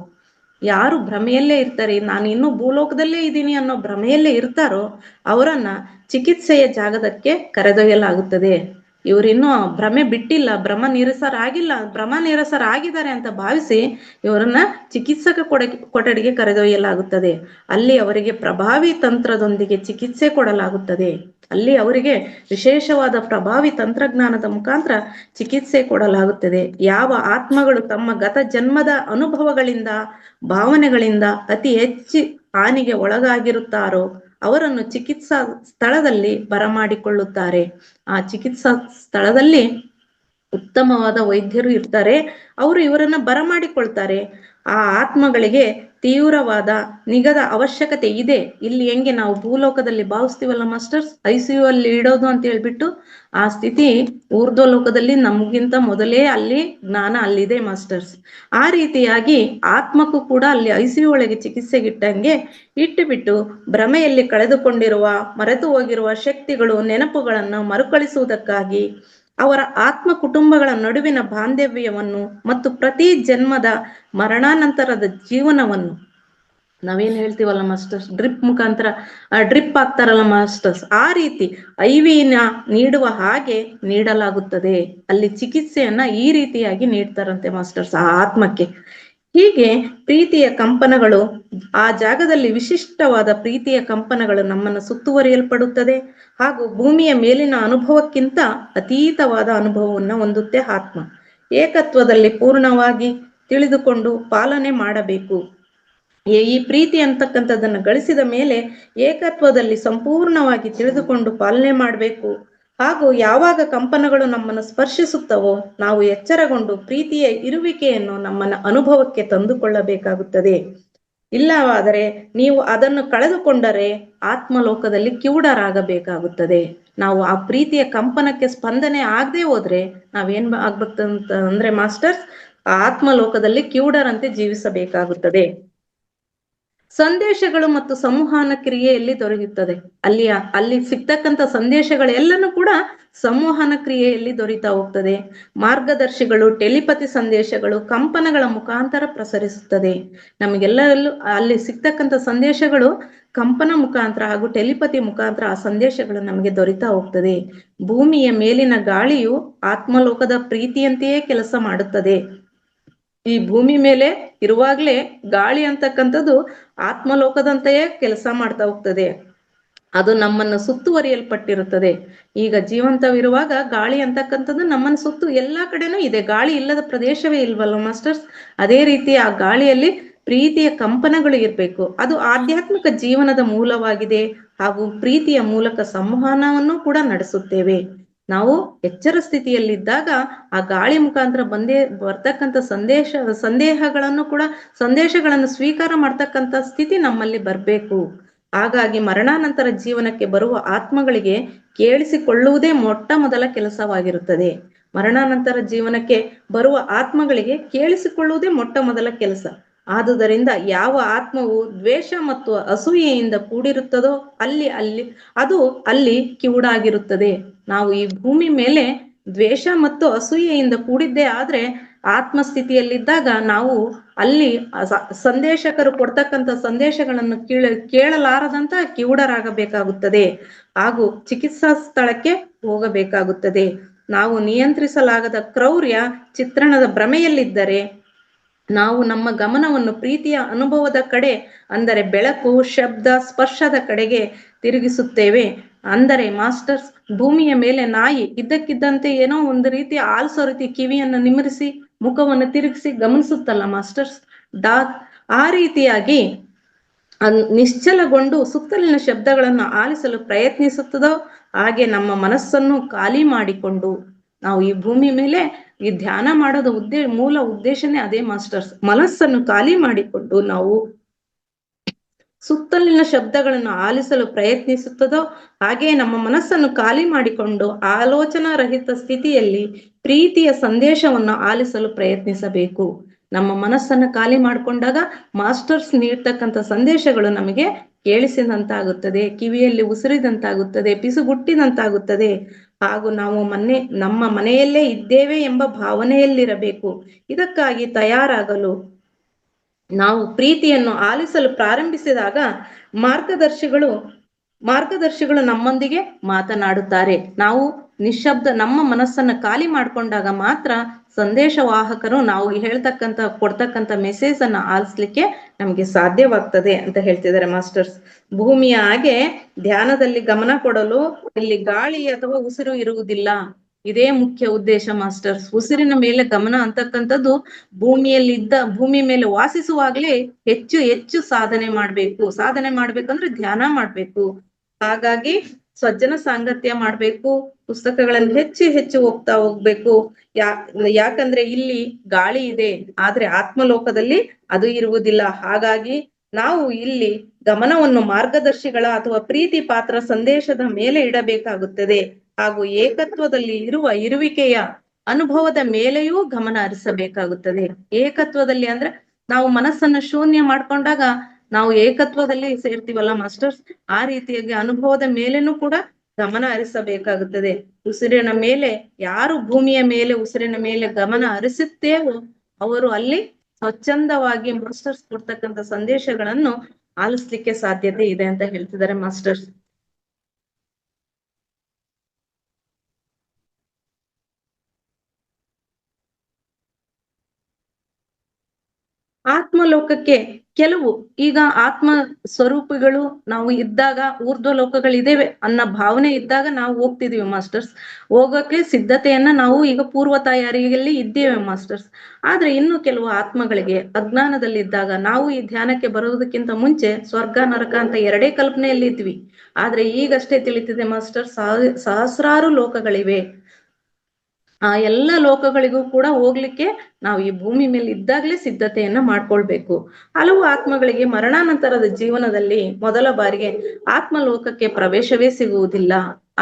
ಯಾರು ಭ್ರಮೆಯಲ್ಲೇ ಇರ್ತಾರೆ, ನಾನು ಇನ್ನೂ ಭೂಲೋಕದಲ್ಲೇ ಇದ್ದೀನಿ ಅನ್ನೋ ಭ್ರಮೆಯಲ್ಲೇ ಇರ್ತಾರೋ ಅವರನ್ನ ಚಿಕಿತ್ಸೆಯ ಜಾಗದಕ್ಕೆ ಕರೆದೊಯ್ಯಲಾಗುತ್ತದೆ. ಇವರಿನ್ನೂ ಭ್ರಮೆ ಬಿಟ್ಟಿಲ್ಲ, ಭ್ರಮ ನಿರಸರಾಗಿದ್ದಾರೆ ಅಂತ ಭಾವಿಸಿ ಇವರನ್ನ ಚಿಕಿತ್ಸಕ ಕೊಠಡಿಗೆ ಕರೆದೊಯ್ಯಲಾಗುತ್ತದೆ. ಅಲ್ಲಿ ಅವರಿಗೆ ಪ್ರಭಾವಿ ತಂತ್ರದೊಂದಿಗೆ ಚಿಕಿತ್ಸೆ ಕೊಡಲಾಗುತ್ತದೆ. ಅಲ್ಲಿ ಅವರಿಗೆ ವಿಶೇಷವಾದ ಪ್ರಭಾವಿ ತಂತ್ರಜ್ಞಾನದ ಮುಖಾಂತರ ಚಿಕಿತ್ಸೆ ಕೊಡಲಾಗುತ್ತದೆ. ಯಾವ ಆತ್ಮಗಳು ತಮ್ಮ ಗತ ಜನ್ಮದ ಅನುಭವಗಳಿಂದ ಭಾವನೆಗಳಿಂದ ಅತಿ ಹೆಚ್ಚು ಹಾನಿಗೆ ಒಳಗಾಗಿರುತ್ತಾರೋ ಅವರನ್ನು ಚಿಕಿತ್ಸಾ ಸ್ಥಳದಲ್ಲಿ ಬರಮಾಡಿಕೊಳ್ಳುತ್ತಾರೆ. ಆ ಚಿಕಿತ್ಸಾ ಸ್ಥಳದಲ್ಲಿ ಉತ್ತಮವಾದ ವೈದ್ಯರು ಇರ್ತಾರೆ, ಅವರು ಇವರನ್ನ ಬರಮಾಡಿಕೊಳ್ತಾರೆ. ಆ ಆತ್ಮಗಳಿಗೆ ತೀವ್ರವಾದ ನಿಗದ ಅವಶ್ಯಕತೆ ಇದೆ. ಇಲ್ಲಿ ಹೆಂಗೆ ನಾವು ಭೂಲೋಕದಲ್ಲಿ ಭಾವಿಸ್ತೀವಲ್ಲ ಮಾಸ್ಟರ್ಸ್, ICU ಅಲ್ಲಿ ಇಡೋದು ಅಂತ ಹೇಳ್ಬಿಟ್ಟು, ಆ ಸ್ಥಿತಿ ಊರ್ಧ್ವಲೋಕದಲ್ಲಿ ನಮಗಿಂತ ಮೊದಲೇ ಅಲ್ಲಿ ಜ್ಞಾನ ಅಲ್ಲಿದೆ ಮಾಸ್ಟರ್ಸ್. ಆ ರೀತಿಯಾಗಿ ಆತ್ಮಕ್ಕೂ ಕೂಡ ಅಲ್ಲಿ ICU ಒಳಗೆ ಚಿಕಿತ್ಸೆಗಿಟ್ಟಂಗೆ ಇಟ್ಟುಬಿಟ್ಟು ಭ್ರಮೆಯಲ್ಲಿ ಕಳೆದುಕೊಂಡಿರುವ ಮರೆತು ಹೋಗಿರುವ ಶಕ್ತಿಗಳು ನೆನಪುಗಳನ್ನು ಮರುಕಳಿಸುವುದಕ್ಕಾಗಿ ಅವರ ಆತ್ಮ ಕುಟುಂಬಗಳ ನಡುವಿನ ಬಾಂಧವ್ಯವನ್ನು ಮತ್ತು ಪ್ರತಿ ಜನ್ಮದ ಮರಣಾನಂತರದ ಜೀವನವನ್ನು, ನಾವೇನ್ ಹೇಳ್ತೀವಲ್ಲ ಮಾಸ್ಟರ್ಸ್, ಡ್ರಿಪ್ ಆಗ್ತಾರಲ್ಲ ಮಾಸ್ಟರ್ಸ್, ಆ ರೀತಿ IV ನೀಡುವ ಹಾಗೆ ನೀಡಲಾಗುತ್ತದೆ. ಅಲ್ಲಿ ಚಿಕಿತ್ಸೆಯನ್ನ ಈ ರೀತಿಯಾಗಿ ನೀಡ್ತಾರಂತೆ ಮಾಸ್ಟರ್ಸ್ ಆ ಆತ್ಮಕ್ಕೆ. ಹೀಗೆ ಪ್ರೀತಿಯ ಕಂಪನಗಳು, ಆ ಜಾಗದಲ್ಲಿ ವಿಶಿಷ್ಟವಾದ ಪ್ರೀತಿಯ ಕಂಪನಗಳು ನಮ್ಮನ್ನು ಸುತ್ತುವರಿಯಲ್ಪಡುತ್ತದೆ ಹಾಗೂ ಭೂಮಿಯ ಮೇಲಿನ ಅನುಭವಕ್ಕಿಂತ ಅತೀತವಾದ ಅನುಭವವನ್ನು ಹೊಂದುತ್ತೆ ಆತ್ಮ. ಏಕತ್ವದಲ್ಲಿ ಪೂರ್ಣವಾಗಿ ತಿಳಿದುಕೊಂಡು ಪಾಲನೆ ಮಾಡಬೇಕು. ಈ ಪ್ರೀತಿ ಅಂತಕ್ಕಂಥದ್ದನ್ನು ಗಳಿಸಿದ ಮೇಲೆ ಏಕತ್ವದಲ್ಲಿ ಸಂಪೂರ್ಣವಾಗಿ ತಿಳಿದುಕೊಂಡು ಪಾಲನೆ ಮಾಡಬೇಕು. ಹಾಗೂ ಯಾವಾಗ ಕಂಪನಗಳು ನಮ್ಮನ್ನು ಸ್ಪರ್ಶಿಸುತ್ತವೋ ನಾವು ಎಚ್ಚರಗೊಂಡು ಪ್ರೀತಿಯ ಇರುವಿಕೆಯನ್ನು ನಮ್ಮನ್ನ ಅನುಭವಕ್ಕೆ ತಂದುಕೊಳ್ಳಬೇಕಾಗುತ್ತದೆ. ಇಲ್ಲವಾದರೆ ನೀವು ಅದನ್ನು ಕಳೆದುಕೊಂಡರೆ ಆತ್ಮಲೋಕದಲ್ಲಿ ಕಿವುಡರಾಗಬೇಕಾಗುತ್ತದೆ. ನಾವು ಆ ಪ್ರೀತಿಯ ಕಂಪನಕ್ಕೆ ಸ್ಪಂದನೆ ಆಗದೆ ಹೋದ್ರೆ ನಾವೇನ್ ಆಗ್ಬೇಕಂತ ಅಂದ್ರೆ ಮಾಸ್ಟರ್ಸ್, ಆ ಆತ್ಮಲೋಕದಲ್ಲಿ ಕಿವುಡರಂತೆ ಜೀವಿಸಬೇಕಾಗುತ್ತದೆ. ಸಂದೇಶಗಳು ಮತ್ತು ಸಂವಹನ ಕ್ರಿಯೆಯಲ್ಲಿ ದೊರೆಯುತ್ತದೆ. ಅಲ್ಲಿ ಸಿಗ್ತಕ್ಕಂಥ ಸಂದೇಶಗಳೆಲ್ಲನೂ ಕೂಡ ಸಂವಹನ ಕ್ರಿಯೆಯಲ್ಲಿ ದೊರೀತಾ ಹೋಗ್ತದೆ. ಮಾರ್ಗದರ್ಶಿಗಳು ಟೆಲಿಪತಿ ಸಂದೇಶಗಳು ಕಂಪನಗಳ ಮುಖಾಂತರ ಪ್ರಸರಿಸುತ್ತದೆ. ನಮಗೆಲ್ಲರಲ್ಲೂ ಅಲ್ಲಿ ಸಿಗ್ತಕ್ಕಂಥ ಸಂದೇಶಗಳು ಕಂಪನ ಮುಖಾಂತರ ಹಾಗೂ ಟೆಲಿಪತಿ ಮುಖಾಂತರ ಆ ಸಂದೇಶಗಳು ನಮಗೆ ದೊರೀತಾ ಹೋಗ್ತದೆ. ಭೂಮಿಯ ಮೇಲಿನ ಗಾಳಿಯು ಆತ್ಮಲೋಕದ ಪ್ರೀತಿಯಂತೆಯೇ ಕೆಲಸ ಮಾಡುತ್ತದೆ. ಈ ಭೂಮಿ ಮೇಲೆ ಇರುವಾಗ್ಲೇ ಗಾಳಿ ಅಂತಕ್ಕಂಥದ್ದು ಆತ್ಮಲೋಕದಂತೆಯೇ ಕೆಲಸ ಮಾಡ್ತಾ ಹೋಗ್ತದೆ. ಅದು ನಮ್ಮನ್ನು ಸುತ್ತುವರಿಯಲ್ಪಟ್ಟಿರುತ್ತದೆ. ಈಗ ಜೀವಂತವಿರುವಾಗ ಗಾಳಿ ಅಂತಕ್ಕಂಥದ್ದು ನಮ್ಮನ್ನು ಸುತ್ತು ಎಲ್ಲಾ ಕಡೆನೂ ಇದೆ. ಗಾಳಿ ಇಲ್ಲದ ಪ್ರದೇಶವೇ ಇಲ್ವಲ್ಲ ಮಾಸ್ಟರ್ಸ್. ಅದೇ ರೀತಿ ಆ ಗಾಳಿಯಲ್ಲಿ ಪ್ರೀತಿಯ ಕಂಪನಗಳು ಇರ್ಬೇಕು. ಅದು ಆಧ್ಯಾತ್ಮಿಕ ಜೀವನದ ಮೂಲವಾಗಿದೆ ಹಾಗೂ ಪ್ರೀತಿಯ ಮೂಲಕ ಸಂವಹನವನ್ನು ಕೂಡ ನಡೆಸುತ್ತೇವೆ. ನಾವು ಎಚ್ಚರ ಸ್ಥಿತಿಯಲ್ಲಿದ್ದಾಗ ಆ ಗಾಳಿ ಮುಖಾಂತರ ಬರ್ತಕ್ಕಂಥ ಸಂದೇಶಗಳನ್ನು ಸ್ವೀಕಾರ ಮಾಡ್ತಕ್ಕಂಥ ಸ್ಥಿತಿ ನಮ್ಮಲ್ಲಿ ಬರ್ಬೇಕು. ಹಾಗಾಗಿ ಮರಣಾನಂತರ ಜೀವನಕ್ಕೆ ಬರುವ ಆತ್ಮಗಳಿಗೆ ಕೇಳಿಸಿಕೊಳ್ಳುವುದೇ ಮೊಟ್ಟ ಮೊದಲ ಕೆಲಸವಾಗಿರುತ್ತದೆ. ಮರಣಾನಂತರ ಜೀವನಕ್ಕೆ ಬರುವ ಆತ್ಮಗಳಿಗೆ ಕೇಳಿಸಿಕೊಳ್ಳುವುದೇ ಮೊಟ್ಟ ಮೊದಲ ಕೆಲಸ. ಆದುದರಿಂದ ಯಾವ ಆತ್ಮವು ದ್ವೇಷ ಮತ್ತು ಅಸೂಯೆಯಿಂದ ಕೂಡಿರುತ್ತದೋ ಅಲ್ಲಿ ಕಿವುಡಾಗಿರುತ್ತದೆ. ನಾವು ಈ ಭೂಮಿ ಮೇಲೆ ದ್ವೇಷ ಮತ್ತು ಅಸೂಯೆಯಿಂದ ಕೂಡಿದ್ದೇ ಆದ್ರೆ ಆತ್ಮಸ್ಥಿತಿಯಲ್ಲಿದ್ದಾಗ ನಾವು ಅಲ್ಲಿ ಸಂದೇಶಕರು ಕೊಡ್ತಕ್ಕಂಥ ಸಂದೇಶಗಳನ್ನು ಕೇಳಲಾರದಂತ ಕಿವುಡರಾಗಬೇಕಾಗುತ್ತದೆ ಹಾಗೂ ಚಿಕಿತ್ಸಾ ಸ್ಥಳಕ್ಕೆ ಹೋಗಬೇಕಾಗುತ್ತದೆ. ನಾವು ನಿಯಂತ್ರಿಸಲಾಗದ ಕ್ರೌರ್ಯ ಚಿತ್ರಣದ ಭ್ರಮೆಯಲ್ಲಿದ್ದರೆ ನಾವು ನಮ್ಮ ಗಮನವನ್ನು ಪ್ರೀತಿಯ ಅನುಭವದ ಕಡೆ, ಅಂದರೆ ಬೆಳಕು, ಶಬ್ದ, ಸ್ಪರ್ಶದ ಕಡೆಗೆ ತಿರುಗಿಸುತ್ತೇವೆ. ಅಂದರೆ ಮಾಸ್ಟರ್ಸ್, ಭೂಮಿಯ ಮೇಲೆ ನಾಯಿ ಇದ್ದಕ್ಕಿದ್ದಂತೆ ಏನೋ ಒಂದು ರೀತಿ ಆಲ್ಸೋ ರೀತಿ ಕಿವಿಯನ್ನು ನಿಮರಿಸಿ ಮುಖವನ್ನು ತಿರುಗಿಸಿ ಗಮನಿಸುತ್ತಲ್ಲ ಮಾಸ್ಟರ್ಸ್, ಡಾಗ್ ಆ ರೀತಿಯಾಗಿ ನಿಶ್ಚಲಗೊಂಡು ಸುತ್ತಲಿನ ಶಬ್ದಗಳನ್ನು ಆಲಿಸಲು ಪ್ರಯತ್ನಿಸುತ್ತದೋ ಹಾಗೆ ನಮ್ಮ ಮನಸ್ಸನ್ನು ಖಾಲಿ ಮಾಡಿಕೊಂಡು ನಾವು ಈ ಭೂಮಿ ಮೇಲೆ ಈ ಧ್ಯಾನ ಮಾಡೋದ ಮೂಲ ಉದ್ದೇಶನೇ ಅದೇ ಮಾಸ್ಟರ್ಸ್. ಮನಸ್ಸನ್ನು ಖಾಲಿ ಮಾಡಿಕೊಂಡು ನಾವು ಸುತ್ತಲಿನ ಶಬ್ದಗಳನ್ನು ಆಲಿಸಲು ಪ್ರಯತ್ನಿಸುತ್ತದೋ ಹಾಗೆ ನಮ್ಮ ಮನಸ್ಸನ್ನು ಖಾಲಿ ಮಾಡಿಕೊಂಡು ಆಲೋಚನಾ ರಹಿತ ಸ್ಥಿತಿಯಲ್ಲಿ ಪ್ರೀತಿಯ ಸಂದೇಶವನ್ನು ಆಲಿಸಲು ಪ್ರಯತ್ನಿಸಬೇಕು. ನಮ್ಮ ಮನಸ್ಸನ್ನು ಖಾಲಿ ಮಾಡಿಕೊಂಡಾಗ ಮಾಸ್ಟರ್ಸ್ ನೀಡ್ತಕ್ಕಂಥ ಸಂದೇಶಗಳು ನಮಗೆ ಕೇಳಿಸಿದಂತಾಗುತ್ತದೆ, ಕಿವಿಯಲ್ಲಿ ಉಸಿರಿದಂತಾಗುತ್ತದೆ, ಪಿಸುಗುಟ್ಟಿದಂತಾಗುತ್ತದೆ. ಹಾಗೂ ನಾವು ನಮ್ಮ ಮನೆಯಲ್ಲೇ ಇದ್ದೇವೆ ಎಂಬ ಭಾವನೆಯಲ್ಲಿರಬೇಕು. ಇದಕ್ಕಾಗಿ ತಯಾರಾಗಲು ನಾವು ಪ್ರೀತಿಯನ್ನು ಆಲಿಸಲು ಪ್ರಾರಂಭಿಸಿದಾಗ ಮಾರ್ಗದರ್ಶಿಗಳು ನಮ್ಮೊಂದಿಗೆ ಮಾತನಾಡುತ್ತಾರೆ. ನಾವು ನಮ್ಮ ಮನಸ್ಸನ್ನು ಖಾಲಿ ಮಾಡಿಕೊಂಡಾಗ ಮಾತ್ರ ಸಂದೇಶವಾಹಕರು ನಾವು ಕೊಡ್ತಕ್ಕಂಥ ಮೆಸೇಜ್ ಅನ್ನ ಆಲಿಸ್ಲಿಕ್ಕೆ ನಮಗೆ ಸಾಧ್ಯವಾಗ್ತದೆ ಅಂತ ಹೇಳ್ತಿದ್ದಾರೆ ಮಾಸ್ಟರ್ಸ್. ಭೂಮಿಯ ಹಾಗೆ ಧ್ಯಾನದಲ್ಲಿ ಗಮನ ಕೊಡಲು ಇಲ್ಲಿ ಗಾಳಿ ಅಥವಾ ಉಸಿರು ಇರುವುದಿಲ್ಲ. ಇದೇ ಮುಖ್ಯ ಉದ್ದೇಶ ಮಾಸ್ಟರ್ಸ್. ಉಸಿರಿನ ಮೇಲೆ ಗಮನ ಅಂತಕ್ಕಂಥದ್ದು ಭೂಮಿ ಮೇಲೆ ವಾಸಿಸುವಾಗಲೇ ಹೆಚ್ಚು ಹೆಚ್ಚು ಸಾಧನೆ ಮಾಡ್ಬೇಕಂದ್ರೆ ಧ್ಯಾನ ಮಾಡ್ಬೇಕು. ಹಾಗಾಗಿ ಸಜ್ಜನ ಸಾಂಗತ್ಯ ಮಾಡ್ಬೇಕು, ಪುಸ್ತಕಗಳನ್ನು ಹೆಚ್ಚು ಹೆಚ್ಚು ಹೋಗ್ಬೇಕು. ಯಾಕಂದ್ರೆ ಇಲ್ಲಿ ಗಾಳಿ ಇದೆ, ಆದ್ರೆ ಆತ್ಮಲೋಕದಲ್ಲಿ ಅದು ಇರುವುದಿಲ್ಲ. ಹಾಗಾಗಿ ನಾವು ಇಲ್ಲಿ ಗಮನವನ್ನು ಮಾರ್ಗದರ್ಶಿಗಳ ಅಥವಾ ಪ್ರೀತಿ ಪಾತ್ರ ಸಂದೇಶದ ಮೇಲೆ ಇಡಬೇಕಾಗುತ್ತದೆ. ಹಾಗೂ ಏಕತ್ವದಲ್ಲಿ ಇರುವಿಕೆಯ ಅನುಭವದ ಮೇಲೆಯೂ ಗಮನ ಹರಿಸಬೇಕಾಗುತ್ತದೆ. ಏಕತ್ವದಲ್ಲಿ ಅಂದ್ರೆ ನಾವು ಮನಸ್ಸನ್ನು ಶೂನ್ಯ ಮಾಡ್ಕೊಂಡಾಗ ನಾವು ಏಕತ್ವದಲ್ಲಿ ಸೇರ್ತೀವಲ್ಲ ಮಾಸ್ಟರ್ಸ್, ಆ ರೀತಿಯಾಗಿ ಅನುಭವದ ಮೇಲೇನೂ ಕೂಡ ಗಮನ ಹರಿಸಬೇಕಾಗುತ್ತದೆ. ಉಸಿರಿನ ಮೇಲೆ ಯಾರು ಭೂಮಿಯ ಮೇಲೆ ಉಸಿರಿನ ಮೇಲೆ ಗಮನ ಹರಿಸುತ್ತೇವೋ ಅವರು ಅಲ್ಲಿ ಸ್ವಚ್ಛಂದವಾಗಿ ಮಾಸ್ಟರ್ಸ್ ಕೊಡ್ತಕ್ಕಂಥ ಸಂದೇಶಗಳನ್ನು ಆಲಿಸ್ಲಿಕ್ಕೆ ಸಾಧ್ಯತೆ ಇದೆ ಅಂತ ಹೇಳ್ತಿದ್ದಾರೆ ಮಾಸ್ಟರ್ಸ್. ಆತ್ಮಲೋಕಕ್ಕೆ ಕೆಲವು ಈಗ ಆತ್ಮ ಸ್ವರೂಪಿಗಳು ನಾವು ಇದ್ದಾಗ ಊರ್ಧ್ವ ಲೋಕಗಳಿದ್ದೇವೆ ಅನ್ನೋ ಭಾವನೆ ಇದ್ದಾಗ ನಾವು ಹೋಗ್ತಿದೀವಿ ಮಾಸ್ಟರ್ಸ್. ಹೋಗಕ್ಕೆ ಸಿದ್ಧತೆಯನ್ನ ನಾವು ಈಗ ಪೂರ್ವ ತಯಾರಿಯಲ್ಲಿ ಇದ್ದೇವೆ ಮಾಸ್ಟರ್ಸ್. ಆದ್ರೆ ಇನ್ನು ಕೆಲವು ಆತ್ಮಗಳಿಗೆ ಅಜ್ಞಾನದಲ್ಲಿದ್ದಾಗ ನಾವು ಈ ಧ್ಯಾನಕ್ಕೆ ಬರುವುದಕ್ಕಿಂತ ಮುಂಚೆ ಸ್ವರ್ಗ ನರಕ ಅಂತ ಎರಡೇ ಕಲ್ಪನೆಯಲ್ಲಿ ಇದ್ವಿ. ಆದ್ರೆ ಈಗಷ್ಟೇ ತಿಳಿತಿದೆ ಮಾಸ್ಟರ್ಸ್, ಸಹಸ್ರಾರು ಲೋಕಗಳಿವೆ. ಆ ಎಲ್ಲ ಲೋಕಗಳಿಗೂ ಕೂಡ ಹೋಗ್ಲಿಕ್ಕೆ ನಾವು ಈ ಭೂಮಿ ಮೇಲೆ ಇದ್ದಾಗಲೇ ಸಿದ್ಧತೆಯನ್ನ ಮಾಡ್ಕೊಳ್ಬೇಕು. ಹಲವು ಆತ್ಮಗಳಿಗೆ ಮರಣಾನಂತರದ ಜೀವನದಲ್ಲಿ ಮೊದಲ ಬಾರಿಗೆ ಆತ್ಮಲೋಕಕ್ಕೆ ಪ್ರವೇಶವೇ ಸಿಗುವುದಿಲ್ಲ.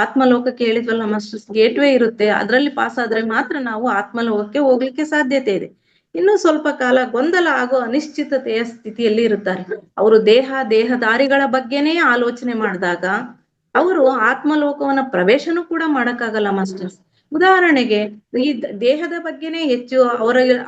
ಆತ್ಮಲೋಕಕ್ಕೆ ಹೇಳಿದ್ವಲ್ಲ ಮಾಸ್ಟರ್ಸ್, ಗೇಟ್ವೇ ಇರುತ್ತೆ, ಅದರಲ್ಲಿ ಪಾಸ್ ಆದ್ರೆ ಮಾತ್ರ ನಾವು ಆತ್ಮಲೋಕಕ್ಕೆ ಹೋಗ್ಲಿಕ್ಕೆ ಸಾಧ್ಯತೆ ಇದೆ. ಇನ್ನು ಸ್ವಲ್ಪ ಕಾಲ ಗೊಂದಲ ಆಗೋ ಅನಿಶ್ಚಿತತೆಯ ಸ್ಥಿತಿಯಲ್ಲಿ ಇರುತ್ತಾರೆ. ಅವರು ದೇಹದಾರಿಗಳ ಬಗ್ಗೆನೇ ಆಲೋಚನೆ ಮಾಡಿದಾಗ ಅವರು ಆತ್ಮಲೋಕವನ್ನ ಪ್ರವೇಶನೂ ಕೂಡ ಮಾಡಕ್ಕಾಗಲ್ಲ ಮಾಸ್ಟರ್ಸ್. ಉದಾಹರಣೆಗೆ ಈ ದೇಹದ ಬಗ್ಗೆನೇ ಹೆಚ್ಚು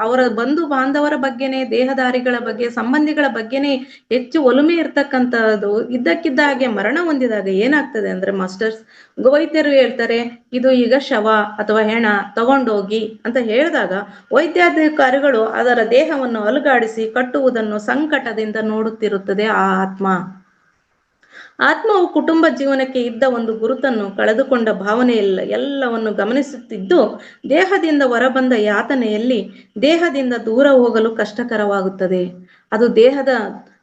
ಅವರ ಬಂಧು ಬಾಂಧವರ ಬಗ್ಗೆನೇ, ದೇಹದಾರಿಗಳ ಬಗ್ಗೆ, ಸಂಬಂಧಿಗಳ ಬಗ್ಗೆನೇ ಹೆಚ್ಚು ಒಲುಮೆ ಇರ್ತಕ್ಕಂಥದ್ದು ಇದ್ದಕ್ಕಿದ್ದ ಹಾಗೆ ಮರಣ ಹೊಂದಿದಾಗ ಏನಾಗ್ತದೆ ಅಂದ್ರೆ ಮಾಸ್ಟರ್ಸ್, ವೈದ್ಯರು ಹೇಳ್ತಾರೆ ಇದು ಈಗ ಶವ ಅಥವಾ ಹೆಣ ತಗೊಂಡೋಗಿ ಅಂತ ಹೇಳಿದಾಗ ವೈದ್ಯಾಧಿಕಾರಿಗಳು ಅದರ ದೇಹವನ್ನು ಅಲುಗಾಡಿಸಿ ಕಟ್ಟುವುದನ್ನು ಸಂಕಟದಿಂದ ನೋಡುತ್ತಿರುತ್ತದೆ ಆ ಆತ್ಮವು ಕುಟುಂಬ ಜೀವನಕ್ಕೆ ಇದ್ದ ಒಂದು ಗುರುತನ್ನು ಕಳೆದುಕೊಂಡ ಎಲ್ಲವನ್ನು ಗಮನಿಸುತ್ತಿದ್ದು ದೇಹದಿಂದ ಹೊರಬಂದ ಯಾತನೆಯಲ್ಲಿ ದೇಹದಿಂದ ದೂರ ಹೋಗಲು ಕಷ್ಟಕರವಾಗುತ್ತದೆ. ಅದು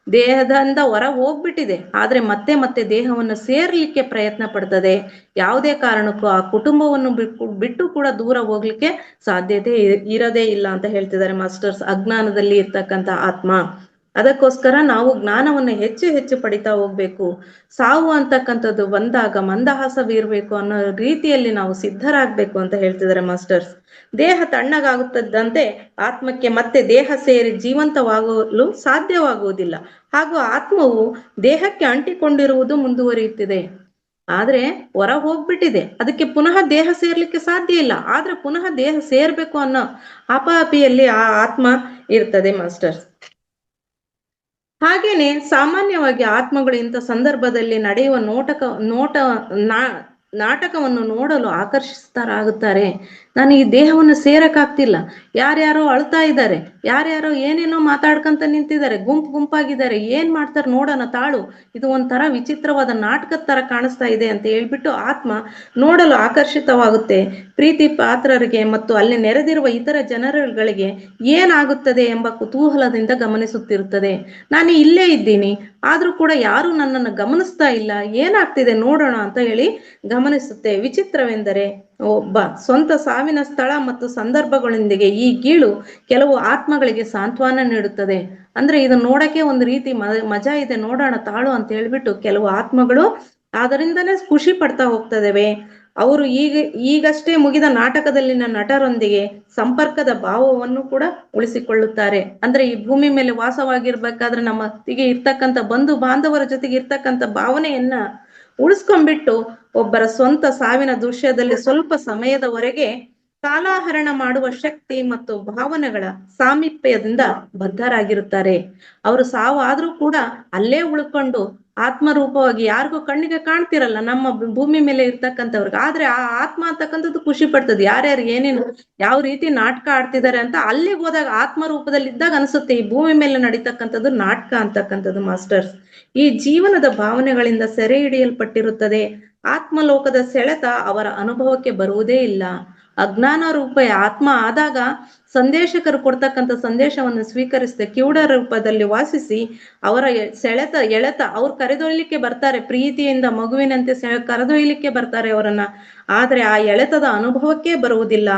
ದೇಹದಿಂದ ಹೊರ ಹೋಗ್ಬಿಟ್ಟಿದೆ, ಆದ್ರೆ ಮತ್ತೆ ಮತ್ತೆ ದೇಹವನ್ನು ಸೇರ್ಲಿಕ್ಕೆ ಪ್ರಯತ್ನ ಪಡ್ತದೆ. ಯಾವುದೇ ಕಾರಣಕ್ಕೂ ಆ ಕುಟುಂಬವನ್ನು ಬಿಟ್ಟು ಕೂಡ ದೂರ ಹೋಗ್ಲಿಕ್ಕೆ ಸಾಧ್ಯತೆ ಇರೋದೇ ಇಲ್ಲ ಅಂತ ಹೇಳ್ತಿದ್ದಾರೆ ಮಾಸ್ಟರ್ಸ್, ಅಜ್ಞಾನದಲ್ಲಿ ಇರ್ತಕ್ಕಂಥ ಆತ್ಮ. ಅದಕ್ಕೋಸ್ಕರ ನಾವು ಜ್ಞಾನವನ್ನು ಹೆಚ್ಚು ಹೆಚ್ಚು ಪಡಿತಾ ಹೋಗ್ಬೇಕು. ಸಾವು ಅಂತಕ್ಕಂಥದ್ದು ಬಂದಾಗ ಮಂದಹಾಸವಿರ್ಬೇಕು ಅನ್ನೋ ರೀತಿಯಲ್ಲಿ ನಾವು ಸಿದ್ಧರಾಗ್ಬೇಕು ಅಂತ ಹೇಳ್ತಿದ್ದಾರೆ ಮಾಸ್ಟರ್ಸ್. ದೇಹ ತಣ್ಣಗಾಗುತ್ತದಂತೆ ಆತ್ಮಕ್ಕೆ ಮತ್ತೆ ದೇಹ ಸೇರಿ ಜೀವಂತವಾಗಲು ಸಾಧ್ಯವಾಗುವುದಿಲ್ಲ. ಹಾಗೂ ಆತ್ಮವು ದೇಹಕ್ಕೆ ಅಂಟಿಕೊಂಡಿರುವುದು ಮುಂದುವರಿಯುತ್ತಿದೆ, ಆದ್ರೆ ಹೊರ ಹೋಗ್ಬಿಟ್ಟಿದೆ. ಅದಕ್ಕೆ ಪುನಃ ದೇಹ ಸೇರ್ಲಿಕ್ಕೆ ಸಾಧ್ಯ ಇಲ್ಲ, ಆದ್ರೆ ಪುನಃ ದೇಹ ಸೇರ್ಬೇಕು ಅನ್ನೋ ಹಪಾಹಪಿಯಲ್ಲಿ ಆ ಆತ್ಮ ಇರ್ತದೆ ಮಾಸ್ಟರ್ಸ್. ಹಾಗೇನೆ ಸಾಮಾನ್ಯವಾಗಿ ಆತ್ಮಗಳು ಇಂಥ ಸಂದರ್ಭದಲ್ಲಿ ನಡೆಯುವ ನಾಟಕವನ್ನು ನೋಡಲು ಆಕರ್ಷಿತರಾಗುತ್ತಾರೆ. ನಾನು ಈ ದೇಹವನ್ನು ಸೇರಕ್ಕಾಗ್ತಿಲ್ಲ, ಯಾರ್ಯಾರೋ ಅಳ್ತಾ ಇದ್ದಾರೆ, ಯಾರ್ಯಾರೋ ಏನೇನೋ ಮಾತಾಡ್ಕೊಂತ ನಿಂತಿದ್ದಾರೆ, ಗುಂಪಾಗಿದ್ದಾರೆ, ಏನ್ ಮಾಡ್ತಾರೆ ನೋಡೋಣ ತಾಳು, ಇದು ಒಂಥರ ವಿಚಿತ್ರವಾದ ನಾಟಕದ ತರ ಕಾಣಿಸ್ತಾ ಇದೆ ಅಂತ ಹೇಳ್ಬಿಟ್ಟು ಆತ್ಮ ನೋಡಲು ಆಕರ್ಷಿತವಾಗುತ್ತೆ. ಪ್ರೀತಿ ಪಾತ್ರರಿಗೆ ಮತ್ತು ಅಲ್ಲಿ ನೆರೆದಿರುವ ಇತರ ಜನರುಗಳಿಗೆ ಏನಾಗುತ್ತದೆ ಎಂಬ ಕುತೂಹಲದಿಂದ ಗಮನಿಸುತ್ತಿರುತ್ತದೆ. ನಾನು ಇಲ್ಲೇ ಇದ್ದೀನಿ, ಆದ್ರೂ ಕೂಡ ಯಾರು ನನ್ನನ್ನು ಗಮನಿಸ್ತಾ ಇಲ್ಲ, ಏನಾಗ್ತಿದೆ ನೋಡೋಣ ಅಂತ ಹೇಳಿ ಗಮನಿಸುತ್ತೆ. ವಿಚಿತ್ರವೆಂದರೆ ಒಬ್ಬ ಸ್ವಂತ ಸಾವಿನ ಸ್ಥಳ ಮತ್ತು ಸಂದರ್ಭಗಳೊಂದಿಗೆ ಈ ಗೀಳು ಕೆಲವು ಆತ್ಮಗಳಿಗೆ ಸಾಂತ್ವನ ನೀಡುತ್ತದೆ. ಅಂದ್ರೆ ಇದನ್ನ ನೋಡಕ್ಕೆ ಒಂದು ರೀತಿ ಮಜಾ ಇದೆ, ನೋಡೋಣ ತಾಳು ಅಂತ ಹೇಳ್ಬಿಟ್ಟು ಕೆಲವು ಆತ್ಮಗಳು ಅದರಿಂದನೇ ಖುಷಿ ಪಡ್ತಾ ಹೋಗ್ತದವೆ. ಅವರು ಈಗಷ್ಟೇ ಮುಗಿದ ನಾಟಕದಲ್ಲಿನ ನಟರೊಂದಿಗೆ ಸಂಪರ್ಕದ ಭಾವವನ್ನು ಕೂಡ ಉಳಿಸಿಕೊಳ್ಳುತ್ತಾರೆ. ಅಂದ್ರೆ ಈ ಭೂಮಿ ಮೇಲೆ ವಾಸವಾಗಿರ್ಬೇಕಾದ್ರೆ ನಮ್ಮೊತ್ತಿಗೆ ಇರ್ತಕ್ಕಂಥ ಬಂಧು ಬಾಂಧವರ ಜೊತೆಗೆ ಇರ್ತಕ್ಕಂಥ ಭಾವನೆಯನ್ನ ಉಳಿಸ್ಕೊಂಡ್ಬಿಟ್ಟು ಒಬ್ಬರ ಸ್ವಂತ ಸಾವಿನ ದೃಶ್ಯದಲ್ಲಿ ಸ್ವಲ್ಪ ಸಮಯದವರೆಗೆ ಕಾಲಹರಣ ಮಾಡುವ ಶಕ್ತಿ ಮತ್ತು ಭಾವನೆಗಳ ಸಾಮೀಪ್ಯದಿಂದ ಬದ್ಧರಾಗಿರುತ್ತಾರೆ. ಅವರು ಸಾವು ಆದ್ರೂ ಕೂಡ ಅಲ್ಲೇ ಉಳ್ಕೊಂಡು ಆತ್ಮರೂಪವಾಗಿ ಯಾರಿಗೂ ಕಣ್ಣಿಗೆ ಕಾಣ್ತಿರಲ್ಲ ನಮ್ಮ ಭೂಮಿ ಮೇಲೆ ಇರ್ತಕ್ಕಂಥವ್ರಿಗೆ, ಆದ್ರೆ ಆ ಆತ್ಮ ಅಂತಕ್ಕಂಥದ್ದು ಖುಷಿ ಪಡ್ತದೆ. ಯಾರ್ಯಾರು ಏನೇನು ಯಾವ ರೀತಿ ನಾಟಕ ಆಡ್ತಿದ್ದಾರೆ ಅಂತ ಅಲ್ಲಿಗೆ ಹೋದಾಗ ಆತ್ಮ ರೂಪದಲ್ಲಿ ಇದ್ದಾಗ ಅನ್ಸುತ್ತೆ ಈ ಭೂಮಿ ಮೇಲೆ ನಡೀತಕ್ಕಂಥದ್ದು ನಾಟಕ ಅಂತಕ್ಕಂಥದ್ದು ಮಾಸ್ಟರ್ಸ್. ಈ ಜೀವನದ ಭಾವನೆಗಳಿಂದ ಸೆರೆ ಹಿಡಿಯಲ್ಪಟ್ಟಿರುತ್ತದೆ. ಆತ್ಮಲೋಕದ ಸೆಳೆತ ಅವರ ಅನುಭವಕ್ಕೆ ಬರುವುದೇ ಇಲ್ಲ. ಅಜ್ಞಾನ ರೂಪ ಆತ್ಮ ಆದಾಗ ಸಂದೇಶಕರು ಕೊಡ್ತಕ್ಕಂಥ ಸಂದೇಶವನ್ನು ಸ್ವೀಕರಿಸದೆ ಕಿವುಡ ರೂಪದಲ್ಲಿ ವಾಸಿಸಿ ಅವರ ಎಳೆತ ಅವ್ರು ಕರೆದೊಯ್ಯಲಿಕ್ಕೆ ಬರ್ತಾರೆ, ಪ್ರೀತಿಯಿಂದ ಮಗುವಿನಂತೆ ಕರೆದೊಯ್ಯಲಿಕ್ಕೆ ಬರ್ತಾರೆ ಅವರನ್ನ. ಆದ್ರೆ ಆ ಎಳೆತದ ಅನುಭವಕ್ಕೆ ಬರುವುದಿಲ್ಲ.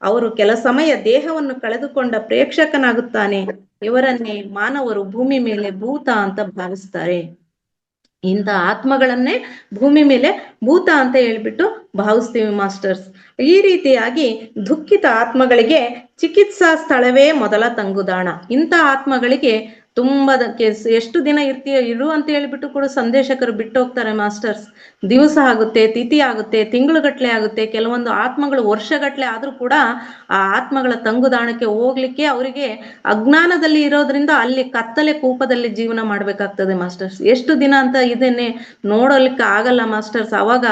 ಅವರು ಕೆಲ ಸಮಯ ದೇಹವನ್ನು ಕಳೆದುಕೊಂಡ ಪ್ರೇಕ್ಷಕನಾಗುತ್ತಾನೆ. ಇವರನ್ನೇ ಮಾನವರು ಭೂಮಿ ಮೇಲೆ ಭೂತ ಅಂತ ಭಾವಿಸ್ತಾರೆ. ಇಂಥ ಆತ್ಮಗಳನ್ನೇ ಭೂಮಿ ಮೇಲೆ ಭೂತ ಅಂತ ಹೇಳ್ಬಿಟ್ಟು ಭಾವಿಸ್ತೀವಿ ಮಾಸ್ಟರ್ಸ್. ಈ ರೀತಿಯಾಗಿ ದುಃಖಿತ ಆತ್ಮಗಳಿಗೆ ಚಿಕಿತ್ಸಾ ಸ್ಥಳವೇ ಮೊದಲ ತಂಗುದಾಣ. ಇಂಥ ಆತ್ಮಗಳಿಗೆ ತುಂಬಾ ಎಷ್ಟು ದಿನ ಇರು ಅಂತ ಹೇಳ್ಬಿಟ್ಟು ಕೂಡ ಸಂದೇಶಕರು ಬಿಟ್ಟು ಹೋಗ್ತಾರೆ ಮಾಸ್ಟರ್ಸ್. ದಿವಸ ಆಗುತ್ತೆ, ತಿಥಿ ಆಗುತ್ತೆ, ತಿಂಗಳುಗಟ್ಲೆ ಆಗುತ್ತೆ, ಕೆಲವೊಂದು ಆತ್ಮಗಳು ವರ್ಷಗಟ್ಲೆ ಆದ್ರೂ ಕೂಡ ಆ ಆತ್ಮಗಳ ತಂಗುದಾಣಕ್ಕೆ ಹೋಗ್ಲಿಕ್ಕೆ ಅವರಿಗೆ ಅಜ್ಞಾನದಲ್ಲಿ ಇರೋದ್ರಿಂದ ಅಲ್ಲಿ ಕತ್ತಲೆ ಕೂಪದಲ್ಲಿ ಜೀವನ ಮಾಡ್ಬೇಕಾಗ್ತದೆ ಮಾಸ್ಟರ್ಸ್. ಎಷ್ಟು ದಿನ ಅಂತ ಇದನ್ನೇ ನೋಡಲಿಕ್ಕೆ ಆಗಲ್ಲ ಮಾಸ್ಟರ್ಸ್. ಅವಾಗ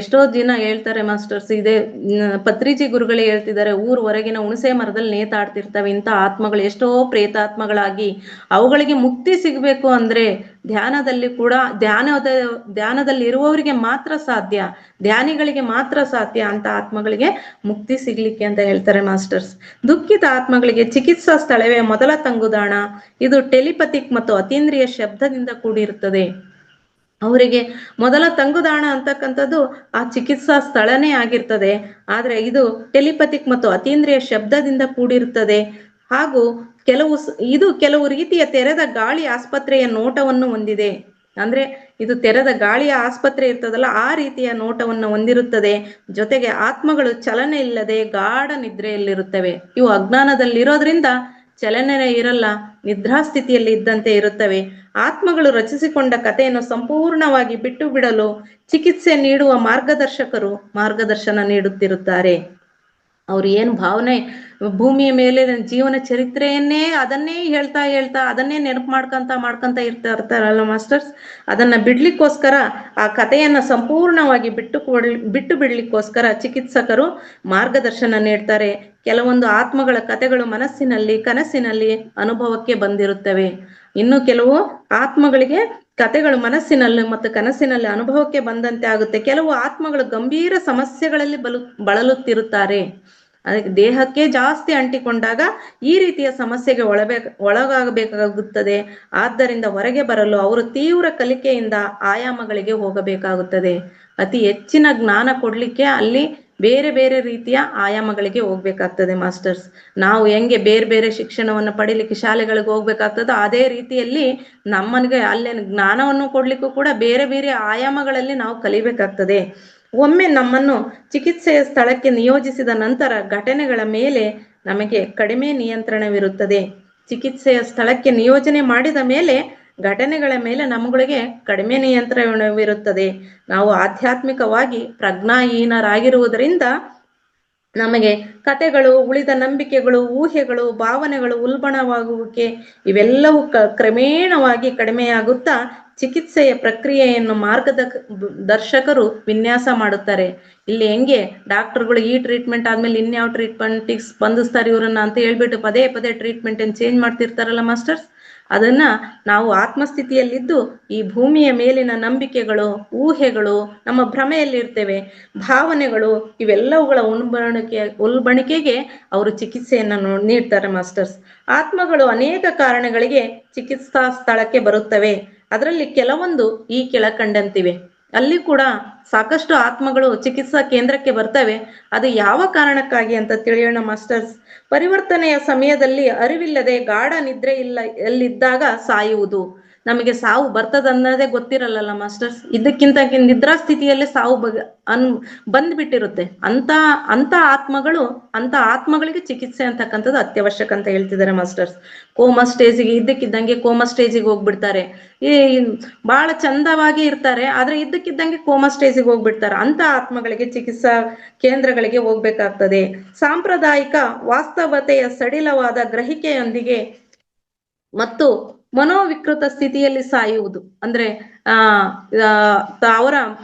ಎಷ್ಟೋ ದಿನ ಹೇಳ್ತಾರೆ ಮಾಸ್ಟರ್ಸ್, ಇದೇ ಪತ್ರಿಜಿ ಗುರುಗಳೇ ಹೇಳ್ತಿದ್ದಾರೆ, ಊರ್ ಹೊರಗಿನ ಹುಣಸೆ ಮರದಲ್ಲಿ ನೇತಾಡ್ತಿರ್ತವೆ ಇಂಥ ಆತ್ಮಗಳು ಎಷ್ಟೋ ಪ್ರೇತಾತ್ಮಗಳಾಗಿ. ಅವುಗಳಿಗೆ ಮುಕ್ತಿ ಸಿಗ್ಬೇಕು ಅಂದ್ರೆ ಧ್ಯಾನದಲ್ಲಿ ಕೂಡ ಧ್ಯಾನದಲ್ಲಿ ಇರುವವರಿಗೆ ಮಾತ್ರ ಸಾಧ್ಯ, ಧ್ಯಾನಿಗಳಿಗೆ ಮಾತ್ರ ಸಾಧ್ಯ ಅಂತ ಆತ್ಮಗಳಿಗೆ ಮುಕ್ತಿ ಸಿಗ್ಲಿಕ್ಕೆ ಅಂತ ಹೇಳ್ತಾರೆ ಮಾಸ್ಟರ್ಸ್. ದುಃಖಿತ ಆತ್ಮಗಳಿಗೆ ಚಿಕಿತ್ಸಾ ಸ್ಥಳವೇ ಮೊದಲ ತಂಗುದಾಣ. ಇದು ಟೆಲಿಪತಿಕ್ ಮತ್ತು ಅತೀಂದ್ರಿಯ ಶಬ್ದದಿಂದ ಕೂಡಿರುತ್ತದೆ. ಅವರಿಗೆ ಮೊದಲ ತಂಗುದಾಣ ಅಂತಕ್ಕಂಥದ್ದು ಆ ಚಿಕಿತ್ಸಾ ಸ್ಥಳನೇ ಆಗಿರ್ತದೆ. ಆದ್ರೆ ಇದು ಟೆಲಿಪತಿಕ್ ಮತ್ತು ಅತೀಂದ್ರಿಯ ಶಬ್ದದಿಂದ ಕೂಡಿರುತ್ತದೆ. ಹಾಗೂ ಕೆಲವು ರೀತಿಯ ತೆರೆದ ಗಾಳಿ ಆಸ್ಪತ್ರೆಯ ನೋಟವನ್ನು ಹೊಂದಿದೆ. ಅಂದ್ರೆ ಇದು ತೆರೆದ ಗಾಳಿಯ ಆಸ್ಪತ್ರೆ ಇರ್ತದಲ್ಲ, ಆ ರೀತಿಯ ನೋಟವನ್ನು ಹೊಂದಿರುತ್ತದೆ. ಜೊತೆಗೆ ಆತ್ಮಗಳು ಚಲನೆ ಇಲ್ಲದೆ ಗಾಢ ನಿದ್ರೆಯಲ್ಲಿರುತ್ತವೆ. ಇವು ಅಜ್ಞಾನದಲ್ಲಿರೋದ್ರಿಂದ ಚಲನೆ ಇರಲ್ಲ, ನಿದ್ರಾಸ್ಥಿತಿಯಲ್ಲಿ ಇದ್ದಂತೆ ಇರುತ್ತವೆ. ಆತ್ಮಗಳು ರಚಿಸಿಕೊಂಡ ಕಥೆಯನ್ನು ಸಂಪೂರ್ಣವಾಗಿ ಬಿಟ್ಟು ಬಿಡಲು ಚಿಕಿತ್ಸೆ ನೀಡುವ ಮಾರ್ಗದರ್ಶಕರು ಮಾರ್ಗದರ್ಶನ ನೀಡುತ್ತಿರುತ್ತಾರೆ. ಅವ್ರು ಏನ್ ಭಾವನೆ ಭೂಮಿಯ ಮೇಲೆ ಜೀವನ ಚರಿತ್ರೆಯನ್ನೇ ಅದನ್ನೇ ಹೇಳ್ತಾ ಅದನ್ನೇ ನೆನಪು ಮಾಡ್ಕೊಂತ ಇರ್ತಾರಲ್ಲ ಮಾಸ್ಟರ್ಸ್, ಅದನ್ನ ಬಿಡ್ಲಿಕ್ಕೋಸ್ಕರ ಆ ಕಥೆಯನ್ನ ಸಂಪೂರ್ಣವಾಗಿ ಬಿಟ್ಟು ಬಿಡ್ಲಿಕ್ಕೋಸ್ಕರ ಚಿಕಿತ್ಸಕರು ಮಾರ್ಗದರ್ಶನ ನೀಡ್ತಾರೆ. ಕೆಲವೊಂದು ಆತ್ಮಗಳ ಕಥೆಗಳು ಮನಸ್ಸಿನಲ್ಲಿ ಕನಸಿನಲ್ಲಿ ಅನುಭವಕ್ಕೆ ಬಂದಿರುತ್ತವೆ. ಇನ್ನು ಕೆಲವು ಆತ್ಮಗಳಿಗೆ ಕಥೆಗಳು ಮನಸ್ಸಿನಲ್ಲಿ ಮತ್ತು ಕನಸಿನಲ್ಲಿ ಅನುಭವಕ್ಕೆ ಬಂದಂತೆ ಆಗುತ್ತೆ. ಕೆಲವು ಆತ್ಮಗಳು ಗಂಭೀರ ಸಮಸ್ಯೆಗಳಲ್ಲಿ ಬಳಲುತ್ತಿರುತ್ತಾರೆ. ಅದಕ್ಕೆ ದೇಹಕ್ಕೆ ಜಾಸ್ತಿ ಅಂಟಿಕೊಂಡಾಗ ಈ ರೀತಿಯ ಸಮಸ್ಯೆಗೆ ಒಳಗಾಗಬೇಕಾಗುತ್ತದೆ. ಆದ್ದರಿಂದ ಹೊರಗೆ ಬರಲು ಅವರು ತೀವ್ರ ಕಲಿಕೆಯಿಂದ ಆಯಾಮಗಳಿಗೆ ಹೋಗಬೇಕಾಗುತ್ತದೆ. ಅತಿ ಹೆಚ್ಚಿನ ಜ್ಞಾನ ಕೊಡ್ಲಿಕ್ಕೆ ಅಲ್ಲಿ ಬೇರೆ ಬೇರೆ ರೀತಿಯ ಆಯಾಮಗಳಿಗೆ ಹೋಗ್ಬೇಕಾಗ್ತದೆ ಮಾಸ್ಟರ್ಸ್. ನಾವು ಹೆಂಗೆ ಬೇರೆ ಬೇರೆ ಶಿಕ್ಷಣವನ್ನು ಪಡಿಲಿಕ್ಕೆ ಶಾಲೆಗಳಿಗೆ ಹೋಗ್ಬೇಕಾಗ್ತದೋ ಅದೇ ರೀತಿಯಲ್ಲಿ ನಮ್ಮನಿಗೆ ಅಲ್ಲೇ ಜ್ಞಾನವನ್ನು ಕೊಡ್ಲಿಕ್ಕೂ ಕೂಡ ಬೇರೆ ಬೇರೆ ಆಯಾಮಗಳಲ್ಲಿ ನಾವು ಕಲಿಬೇಕಾಗ್ತದೆ. ಒಮ್ಮೆ ನಮ್ಮನ್ನು ಚಿಕಿತ್ಸೆಯ ಸ್ಥಳಕ್ಕೆ ನಿಯೋಜಿಸಿದ ನಂತರ ಘಟನೆಗಳ ಮೇಲೆ ನಮಗೆ ಕಡಿಮೆ ನಿಯಂತ್ರಣವಿರುತ್ತದೆ. ಚಿಕಿತ್ಸೆಯ ಸ್ಥಳಕ್ಕೆ ನಿಯೋಜನೆ ಮಾಡಿದ ಮೇಲೆ ಘಟನೆಗಳ ಮೇಲೆ ನಮ್ಮಗಳಿಗೆ ಕಡಿಮೆ ನಿಯಂತ್ರಣವಿರುತ್ತದೆ. ನಾವು ಆಧ್ಯಾತ್ಮಿಕವಾಗಿ ಪ್ರಜ್ಞಾಹೀನರಾಗಿರುವುದರಿಂದ ನಮಗೆ ಕತೆಗಳು, ಉಳಿದ ನಂಬಿಕೆಗಳು, ಊಹೆಗಳು, ಭಾವನೆಗಳು, ಉಲ್ಬಣವಾಗುವಿಕೆ ಇವೆಲ್ಲವೂ ಕ್ರಮೇಣವಾಗಿ ಕಡಿಮೆಯಾಗುತ್ತಾ ಚಿಕಿತ್ಸೆಯ ಪ್ರಕ್ರಿಯೆಯನ್ನು ದರ್ಶಕರು ವಿನ್ಯಾಸ ಮಾಡುತ್ತಾರೆ. ಇಲ್ಲಿ ಹೆಂಗೆ ಡಾಕ್ಟರ್ಗಳು ಈ ಟ್ರೀಟ್ಮೆಂಟ್ ಆದ್ಮೇಲೆ ಇನ್ಯಾವ ಟ್ರೀಟ್ಮೆಂಟಿಗೆ ಸ್ಪಂದಿಸ್ತಾರೆ ಇವ್ರನ್ನ ಅಂತ ಹೇಳ್ಬಿಟ್ಟು ಪದೇ ಪದೇ ಟ್ರೀಟ್ಮೆಂಟ್ ಅನ್ನು ಚೇಂಜ್ ಮಾಡ್ತಿರ್ತಾರಲ್ಲ ಮಾಸ್ಟರ್ಸ್, ಅದನ್ನ ನಾವು ಆತ್ಮಸ್ಥಿತಿಯಲ್ಲಿದ್ದು ಈ ಭೂಮಿಯ ಮೇಲಿನ ನಂಬಿಕೆಗಳು, ಊಹೆಗಳು, ನಮ್ಮ ಭ್ರಮೆಯಲ್ಲಿ ಇರ್ತೇವೆ, ಭಾವನೆಗಳು, ಇವೆಲ್ಲವುಗಳ ಉಲ್ಬಣಿಕೆಗೆ ಅವರು ಚಿಕಿತ್ಸೆಯನ್ನು ನೀಡ್ತಾರೆ ಮಾಸ್ಟರ್ಸ್. ಆತ್ಮಗಳು ಅನೇಕ ಕಾರಣಗಳಿಗೆ ಚಿಕಿತ್ಸಾ ಸ್ಥಳಕ್ಕೆ ಬರುತ್ತವೆ. ಅದರಲ್ಲಿ ಕೆಲವೊಂದು ಈ ಕೆಳಕಂಡಂತಿವೆ. ಅಲ್ಲಿ ಕೂಡ ಸಾಕಷ್ಟು ಆತ್ಮಗಳು ಚಿಕಿತ್ಸಾ ಕೇಂದ್ರಕ್ಕೆ ಬರ್ತವೆ. ಅದು ಯಾವ ಕಾರಣಕ್ಕಾಗಿ ಅಂತ ತಿಳಿಯೋಣ ಮಾಸ್ಟರ್ಸ್. ಪರಿವರ್ತನೆಯ ಸಮಯದಲ್ಲಿ ಅರಿವಿಲ್ಲದೆ ಗಾಢ ನಿದ್ರೆ ಎಲ್ಲಿದ್ದಾಗ ಸಾಯುವುದು. ನಮಗೆ ಸಾವು ಬರ್ತದನ್ನೋದೇ ಗೊತ್ತಿರಲ್ಲ ಮಾಸ್ಟರ್ಸ್. ಇದಕ್ಕಿಂತ ನಿದ್ರಾ ಸ್ಥಿತಿಯಲ್ಲೇ ಸಾವು ಬಂದ್ಬಿಟ್ಟಿರುತ್ತೆ. ಅಂತ ಆತ್ಮಗಳಿಗೆ ಚಿಕಿತ್ಸೆ ಅಂತಕ್ಕಂಥದ್ದು ಅತ್ಯವಶ್ಯಕ ಅಂತ ಹೇಳ್ತಿದ್ದಾರೆ ಮಾಸ್ಟರ್ಸ್. ಕೋಮಾ ಸ್ಟೇಜಿಗೆ ಇದ್ದಕ್ಕಿದ್ದಂಗೆ ಕೋಮಾ ಸ್ಟೇಜಿಗೆ ಹೋಗ್ಬಿಡ್ತಾರೆ. ಈ ಬಹಳ ಚಂದವಾಗಿ ಇರ್ತಾರೆ, ಆದ್ರೆ ಇದ್ದಕ್ಕಿದ್ದಂಗೆ ಕೋಮಾ ಸ್ಟೇಜಿಗೆ ಹೋಗ್ಬಿಡ್ತಾರೆ. ಅಂತ ಆತ್ಮಗಳಿಗೆ ಚಿಕಿತ್ಸಾ ಕೇಂದ್ರಗಳಿಗೆ ಹೋಗ್ಬೇಕಾಗ್ತದೆ. ಸಾಂಪ್ರದಾಯಿಕ ವಾಸ್ತವತೆಯ ಸಡಿಲವಾದ ಗ್ರಹಿಕೆಯೊಂದಿಗೆ ಮತ್ತು ಮನೋವಿಕೃತ ಸ್ಥಿತಿಯಲ್ಲಿ ಸಾಯುವುದು ಅಂದ್ರೆ ಅವರ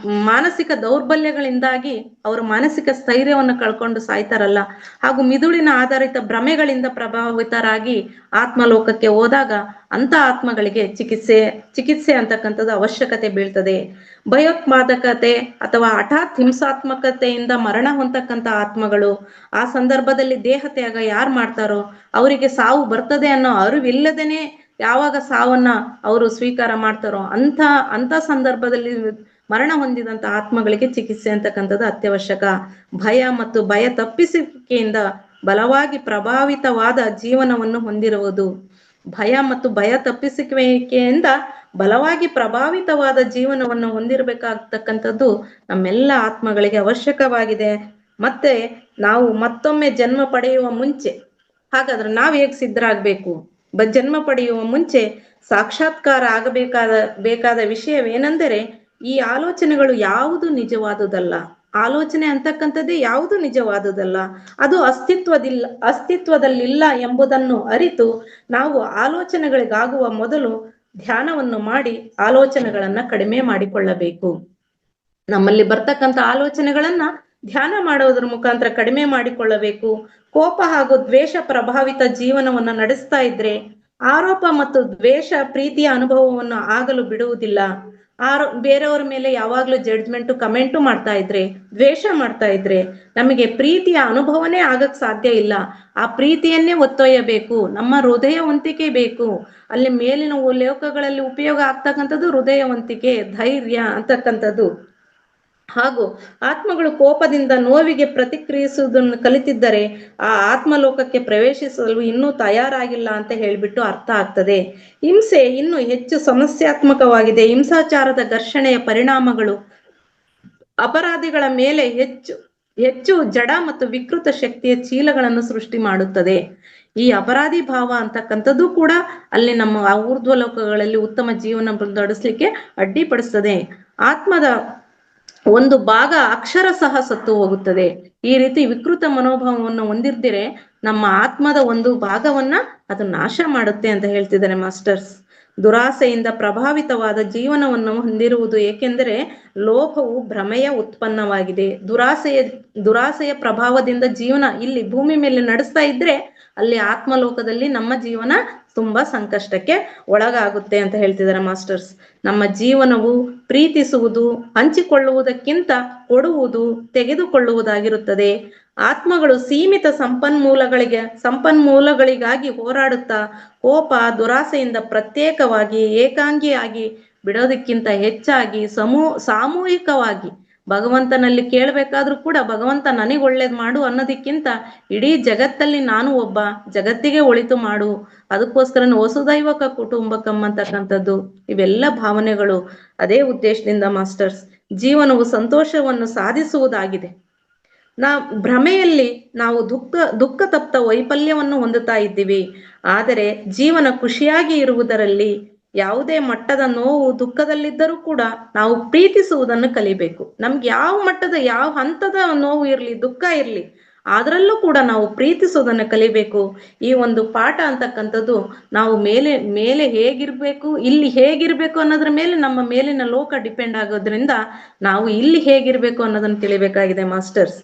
ಮಾನಸಿಕ ದೌರ್ಬಲ್ಯಗಳಿಂದಾಗಿ ಅವರ ಮಾನಸಿಕ ಸ್ಥೈರ್ಯವನ್ನು ಕಳ್ಕೊಂಡು ಸಾಯ್ತಾರಲ್ಲ, ಹಾಗೂ ಮಿದುಳಿನ ಆಧಾರಿತ ಭ್ರಮೆಗಳಿಂದ ಪ್ರಭಾವಿತರಾಗಿ ಆತ್ಮಲೋಕಕ್ಕೆ ಹೋದಾಗ ಅಂತ ಆತ್ಮಗಳಿಗೆ ಚಿಕಿತ್ಸೆ ಅಂತಕ್ಕಂಥದ್ದು ಅವಶ್ಯಕತೆ ಬೀಳ್ತದೆ. ಭಯೋತ್ಪಾದಕತೆ ಅಥವಾ ಹಠಾತ್ ಹಿಂಸಾತ್ಮಕತೆಯಿಂದ ಮರಣ ಹೊಂದತಕ್ಕಂಥ ಆತ್ಮಗಳು, ಆ ಸಂದರ್ಭದಲ್ಲಿ ದೇಹತ್ಯಾಗ ಯಾರು ಮಾಡ್ತಾರೋ ಅವರಿಗೆ ಸಾವು ಬರ್ತದೆ ಅನ್ನೋ ಅರಿವಿಲ್ಲದೇನೆ ಯಾವಾಗ ಸಾವನ್ನ ಅವರು ಸ್ವೀಕಾರ ಮಾಡ್ತಾರೋ ಅಂತ ಸಂದರ್ಭದಲ್ಲಿ ಮರಣ ಹೊಂದಿದಂತ ಆತ್ಮಗಳಿಗೆ ಚಿಕಿತ್ಸೆ ಅಂತಕ್ಕಂಥದ್ದು ಅತ್ಯವಶ್ಯಕ. ಭಯ ಮತ್ತು ಭಯ ತಪ್ಪಿಸುವಿಕೆಯಿಂದ ಬಲವಾಗಿ ಪ್ರಭಾವಿತವಾದ ಜೀವನವನ್ನು ಹೊಂದಿರುವುದು. ಭಯ ಮತ್ತು ಭಯ ತಪ್ಪಿಸುವಿಕೆಯಿಂದ ಬಲವಾಗಿ ಪ್ರಭಾವಿತವಾದ ಜೀವನವನ್ನು ಹೊಂದಿರಬೇಕಾಗ್ತಕ್ಕಂಥದ್ದು ನಮ್ಮೆಲ್ಲ ಆತ್ಮಗಳಿಗೆ ಅವಶ್ಯಕವಾಗಿದೆ. ಮತ್ತೆ ನಾವು ಮತ್ತೊಮ್ಮೆ ಜನ್ಮ ಪಡೆಯುವ ಮುಂಚೆ, ಹಾಗಾದ್ರೆ ನಾವ್ ಹೇಗ್ ಸಿದ್ಧರಾಗ್ಬೇಕು? ಜನ್ಮ ಪಡೆಯುವ ಮುಂಚೆ ಸಾಕ್ಷಾತ್ಕಾರ ಬೇಕಾದ ವಿಷಯವೇನೆಂದರೆ ಈ ಆಲೋಚನೆಗಳು ಯಾವುದು ನಿಜವಾದುದಲ್ಲ. ಆಲೋಚನೆ ಅಂತಕ್ಕಂಥದ್ದೇ ಯಾವುದು ನಿಜವಾದುದಲ್ಲ, ಅದು ಅಸ್ತಿತ್ವದಲ್ಲಿಲ್ಲ ಎಂಬುದನ್ನು ಅರಿತು ನಾವು ಆಲೋಚನೆಗಳಿಗಾಗುವ ಮೊದಲು ಧ್ಯಾನವನ್ನು ಮಾಡಿ ಆಲೋಚನೆಗಳನ್ನ ಕಡಿಮೆ ಮಾಡಿಕೊಳ್ಳಬೇಕು. ನಮ್ಮಲ್ಲಿ ಬರ್ತಕ್ಕಂಥ ಆಲೋಚನೆಗಳನ್ನ ಧ್ಯಾನ ಮಾಡೋದ್ರ ಮುಖಾಂತರ ಕಡಿಮೆ ಮಾಡಿಕೊಳ್ಳಬೇಕು. ಕೋಪ ಹಾಗೂ ದ್ವೇಷ ಪ್ರಭಾವಿತ ಜೀವನವನ್ನ ನಡೆಸ್ತಾ ಇದ್ರೆ ಆರೋಪ ಮತ್ತು ದ್ವೇಷ ಪ್ರೀತಿಯ ಅನುಭವವನ್ನು ಆಗಲು ಬಿಡುವುದಿಲ್ಲ. ಬೇರೆಯವ್ರ ಮೇಲೆ ಯಾವಾಗ್ಲೂ ಜಡ್ಜ್ಮೆಂಟು ಕಮೆಂಟು ಮಾಡ್ತಾ ಇದ್ರೆ, ದ್ವೇಷ ಮಾಡ್ತಾ ಇದ್ರೆ ನಮಗೆ ಪ್ರೀತಿಯ ಅನುಭವನೇ ಆಗಕ್ ಸಾಧ್ಯ ಇಲ್ಲ. ಆ ಪ್ರೀತಿಯನ್ನೇ ಒತ್ತೊಯ್ಯಬೇಕು, ನಮ್ಮ ಹೃದಯವಂತಿಕೆ ಬೇಕು. ಅಲ್ಲಿ ಮೇಲಿನ ಲೋಕಗಳಲ್ಲಿ ಉಪಯೋಗ ಆಗ್ತಕ್ಕಂಥದ್ದು ಹೃದಯವಂತಿಕೆ, ಧೈರ್ಯ ಅಂತಕ್ಕಂಥದ್ದು. ಹಾಗೂ ಆತ್ಮಗಳು ಕೋಪದಿಂದ ನೋವಿಗೆ ಪ್ರತಿಕ್ರಿಯಿಸುವುದನ್ನು ಕಲಿತಿದ್ದರೆ ಆ ಆತ್ಮಲೋಕಕ್ಕೆ ಪ್ರವೇಶಿಸಲು ಇನ್ನೂ ತಯಾರಾಗಿಲ್ಲ ಅಂತ ಹೇಳ್ಬಿಟ್ಟು ಅರ್ಥ ಆಗ್ತದೆ. ಹಿಂಸೆ ಇನ್ನೂ ಹೆಚ್ಚು ಸಮಸ್ಯಾತ್ಮಕವಾಗಿದೆ. ಹಿಂಸಾಚಾರದ ಘರ್ಷಣೆಯ ಪರಿಣಾಮಗಳು ಅಪರಾಧಿಗಳ ಮೇಲೆ ಹೆಚ್ಚು ಜಡ ಮತ್ತು ವಿಕೃತ ಶಕ್ತಿಯ ಚೀಲಗಳನ್ನು ಸೃಷ್ಟಿ ಮಾಡುತ್ತದೆ. ಈ ಅಪರಾಧಿ ಭಾವ ಅಂತಕ್ಕಂಥದ್ದು ಕೂಡ ಅಲ್ಲಿ ನಮ್ಮ ಊರ್ಧ್ವ ಲೋಕಗಳಲ್ಲಿ ಉತ್ತಮ ಜೀವನ ನಡೆಸಲಿಕ್ಕೆ ಅಡ್ಡಿಪಡಿಸ್ತದೆ. ಆತ್ಮದ ಒಂದು ಭಾಗ ಅಕ್ಷರ ಸಹ ಸತ್ತು ಹೋಗುತ್ತದೆ. ಈ ರೀತಿ ವಿಕೃತ ಮನೋಭಾವವನ್ನು ಹೊಂದಿರ್ದಿರೆ ನಮ್ಮ ಆತ್ಮದ ಒಂದು ಭಾಗವನ್ನ ಅದು ನಾಶ ಮಾಡುತ್ತೆ ಅಂತ ಹೇಳ್ತಿದ್ದಾರೆ ಮಾಸ್ಟರ್ಸ್. ದುರಾಸೆಯಿಂದ ಪ್ರಭಾವಿತವಾದ ಜೀವನವನ್ನು ಹೊಂದಿರುವುದು, ಏಕೆಂದರೆ ಲೋಭವು ಭ್ರಮೆಯ ಉತ್ಪನ್ನವಾಗಿದೆ. ದುರಾಸೆಯ ಪ್ರಭಾವದಿಂದ ಜೀವನ ಇಲ್ಲಿ ಭೂಮಿ ಮೇಲೆ ನಡೆಸ್ತಾ ಇದ್ರೆ ಅಲ್ಲಿ ಆತ್ಮಲೋಕದಲ್ಲಿ ನಮ್ಮ ಜೀವನ ತುಂಬಾ ಸಂಕಷ್ಟಕ್ಕೆ ಒಳಗಾಗುತ್ತೆ ಅಂತ ಹೇಳ್ತಿದ್ದಾರೆ ಮಾಸ್ಟರ್ಸ್. ನಮ್ಮ ಜೀವನವು ಪ್ರೀತಿಸುವುದು, ಹಂಚಿಕೊಳ್ಳುವುದಕ್ಕಿಂತ ಕೊಡುವುದು, ತೆಗೆದುಕೊಳ್ಳುವುದಾಗಿರುತ್ತದೆ. ಆತ್ಮಗಳು ಸೀಮಿತ ಸಂಪನ್ಮೂಲಗಳಿಗಾಗಿ ಹೋರಾಡುತ್ತಾ ಕೋಪ, ದುರಾಸೆಯಿಂದ ಪ್ರತ್ಯೇಕವಾಗಿ ಏಕಾಂಗಿಯಾಗಿ ಬಿಡೋದಕ್ಕಿಂತ ಹೆಚ್ಚಾಗಿ ಸಾಮೂಹಿಕವಾಗಿ ಭಗವಂತನಲ್ಲಿ ಕೇಳಬೇಕಾದ್ರೂ ಕೂಡ ಭಗವಂತ ನನಗೆ ಒಳ್ಳೇದು ಮಾಡು ಅನ್ನೋದಕ್ಕಿಂತ ಇಡೀ ಜಗತ್ತಲ್ಲಿ ನಾನು ಒಬ್ಬ, ಜಗತ್ತಿಗೆ ಒಳಿತು ಮಾಡು, ಅದಕ್ಕೋಸ್ಕರ ವಸುದೈವಕ ಕುಟುಂಬಕಂ ಅಂತಕ್ಕಂಥದ್ದು ಇವೆಲ್ಲ ಭಾವನೆಗಳು ಅದೇ ಉದ್ದೇಶದಿಂದ ಮಾಸ್ಟರ್ಸ್. ಜೀವನವು ಸಂತೋಷವನ್ನು ಸಾಧಿಸುವುದಾಗಿದೆ. ಭ್ರಮೆಯಲ್ಲಿ ನಾವು ದುಃಖ ತಪ್ತ ವೈಫಲ್ಯವನ್ನು ಹೊಂದುತ್ತಾ ಇದ್ದೀವಿ. ಆದರೆ ಜೀವನ ಖುಷಿಯಾಗಿ ಇರುವುದರಲ್ಲಿ ಯಾವುದೇ ಮಟ್ಟದ ನೋವು ದುಃಖದಲ್ಲಿದ್ದರೂ ಕೂಡ ನಾವು ಪ್ರೀತಿಸುವುದನ್ನು ಕಲಿಬೇಕು. ನಮ್ಗೆ ಯಾವ ಮಟ್ಟದ ಯಾವ ಹಂತದ ನೋವು ಇರ್ಲಿ, ದುಃಖ ಇರ್ಲಿ, ಅದರಲ್ಲೂ ಕೂಡ ನಾವು ಪ್ರೀತಿಸೋದನ್ನ ಕಲಿಬೇಕು. ಈ ಒಂದು ಪಾಠ ಅಂತಕ್ಕಂಥದ್ದು ನಾವು ಮೇಲೆ ಮೇಲೆ ಹೇಗಿರ್ಬೇಕು, ಇಲ್ಲಿ ಹೇಗಿರ್ಬೇಕು ಅನ್ನೋದ್ರ ಮೇಲೆ ನಮ್ಮ ಮೇಲಿನ ಲೋಕ ಡಿಪೆಂಡ್ ಆಗೋದ್ರಿಂದ ನಾವು ಇಲ್ಲಿ ಹೇಗಿರ್ಬೇಕು ಅನ್ನೋದನ್ನ ತಿಳಿಬೇಕಾಗಿದೆ ಮಾಸ್ಟರ್ಸ್.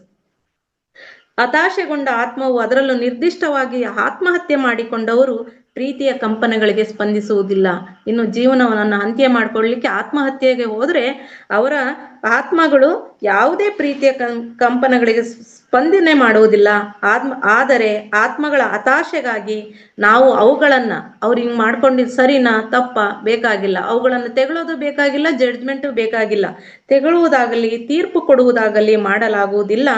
ಹತಾಶೆಗೊಂಡ ಆತ್ಮವು, ಅದರಲ್ಲೂ ನಿರ್ದಿಷ್ಟವಾಗಿ ಆತ್ಮಹತ್ಯೆ ಮಾಡಿಕೊಂಡವರು ಪ್ರೀತಿಯ ಕಂಪನಗಳಿಗೆ ಸ್ಪಂದಿಸುವುದಿಲ್ಲ. ಇನ್ನು ಜೀವನವನ್ನು ಅಂತ್ಯ ಮಾಡ್ಕೊಳ್ಳಿಕ್ಕೆ ಆತ್ಮಹತ್ಯೆಗೆ ಹೋದ್ರೆ ಅವರ ಆತ್ಮಗಳು ಯಾವುದೇ ಪ್ರೀತಿಯ ಕಂಪನಗಳಿಗೆ ಸ್ಪಂದನೆ ಮಾಡುವುದಿಲ್ಲ. ಆದರೆ ಆತ್ಮಗಳ ಹತಾಶೆಗಾಗಿ ನಾವು ಅವುಗಳನ್ನ ಅವ್ರು ಹಿಂಗ್ ಮಾಡ್ಕೊಂಡಿದ್ ಸರಿನಾ ತಪ್ಪ ಬೇಕಾಗಿಲ್ಲ, ಅವುಗಳನ್ನು ತೆಗಳೋದು ಬೇಕಾಗಿಲ್ಲ, ಜಡ್ಜ್ಮೆಂಟು ಬೇಕಾಗಿಲ್ಲ. ತೆಗಳುವುದಾಗಲಿ ತೀರ್ಪು ಕೊಡುವುದಾಗಲಿ ಮಾಡಲಾಗುವುದಿಲ್ಲ.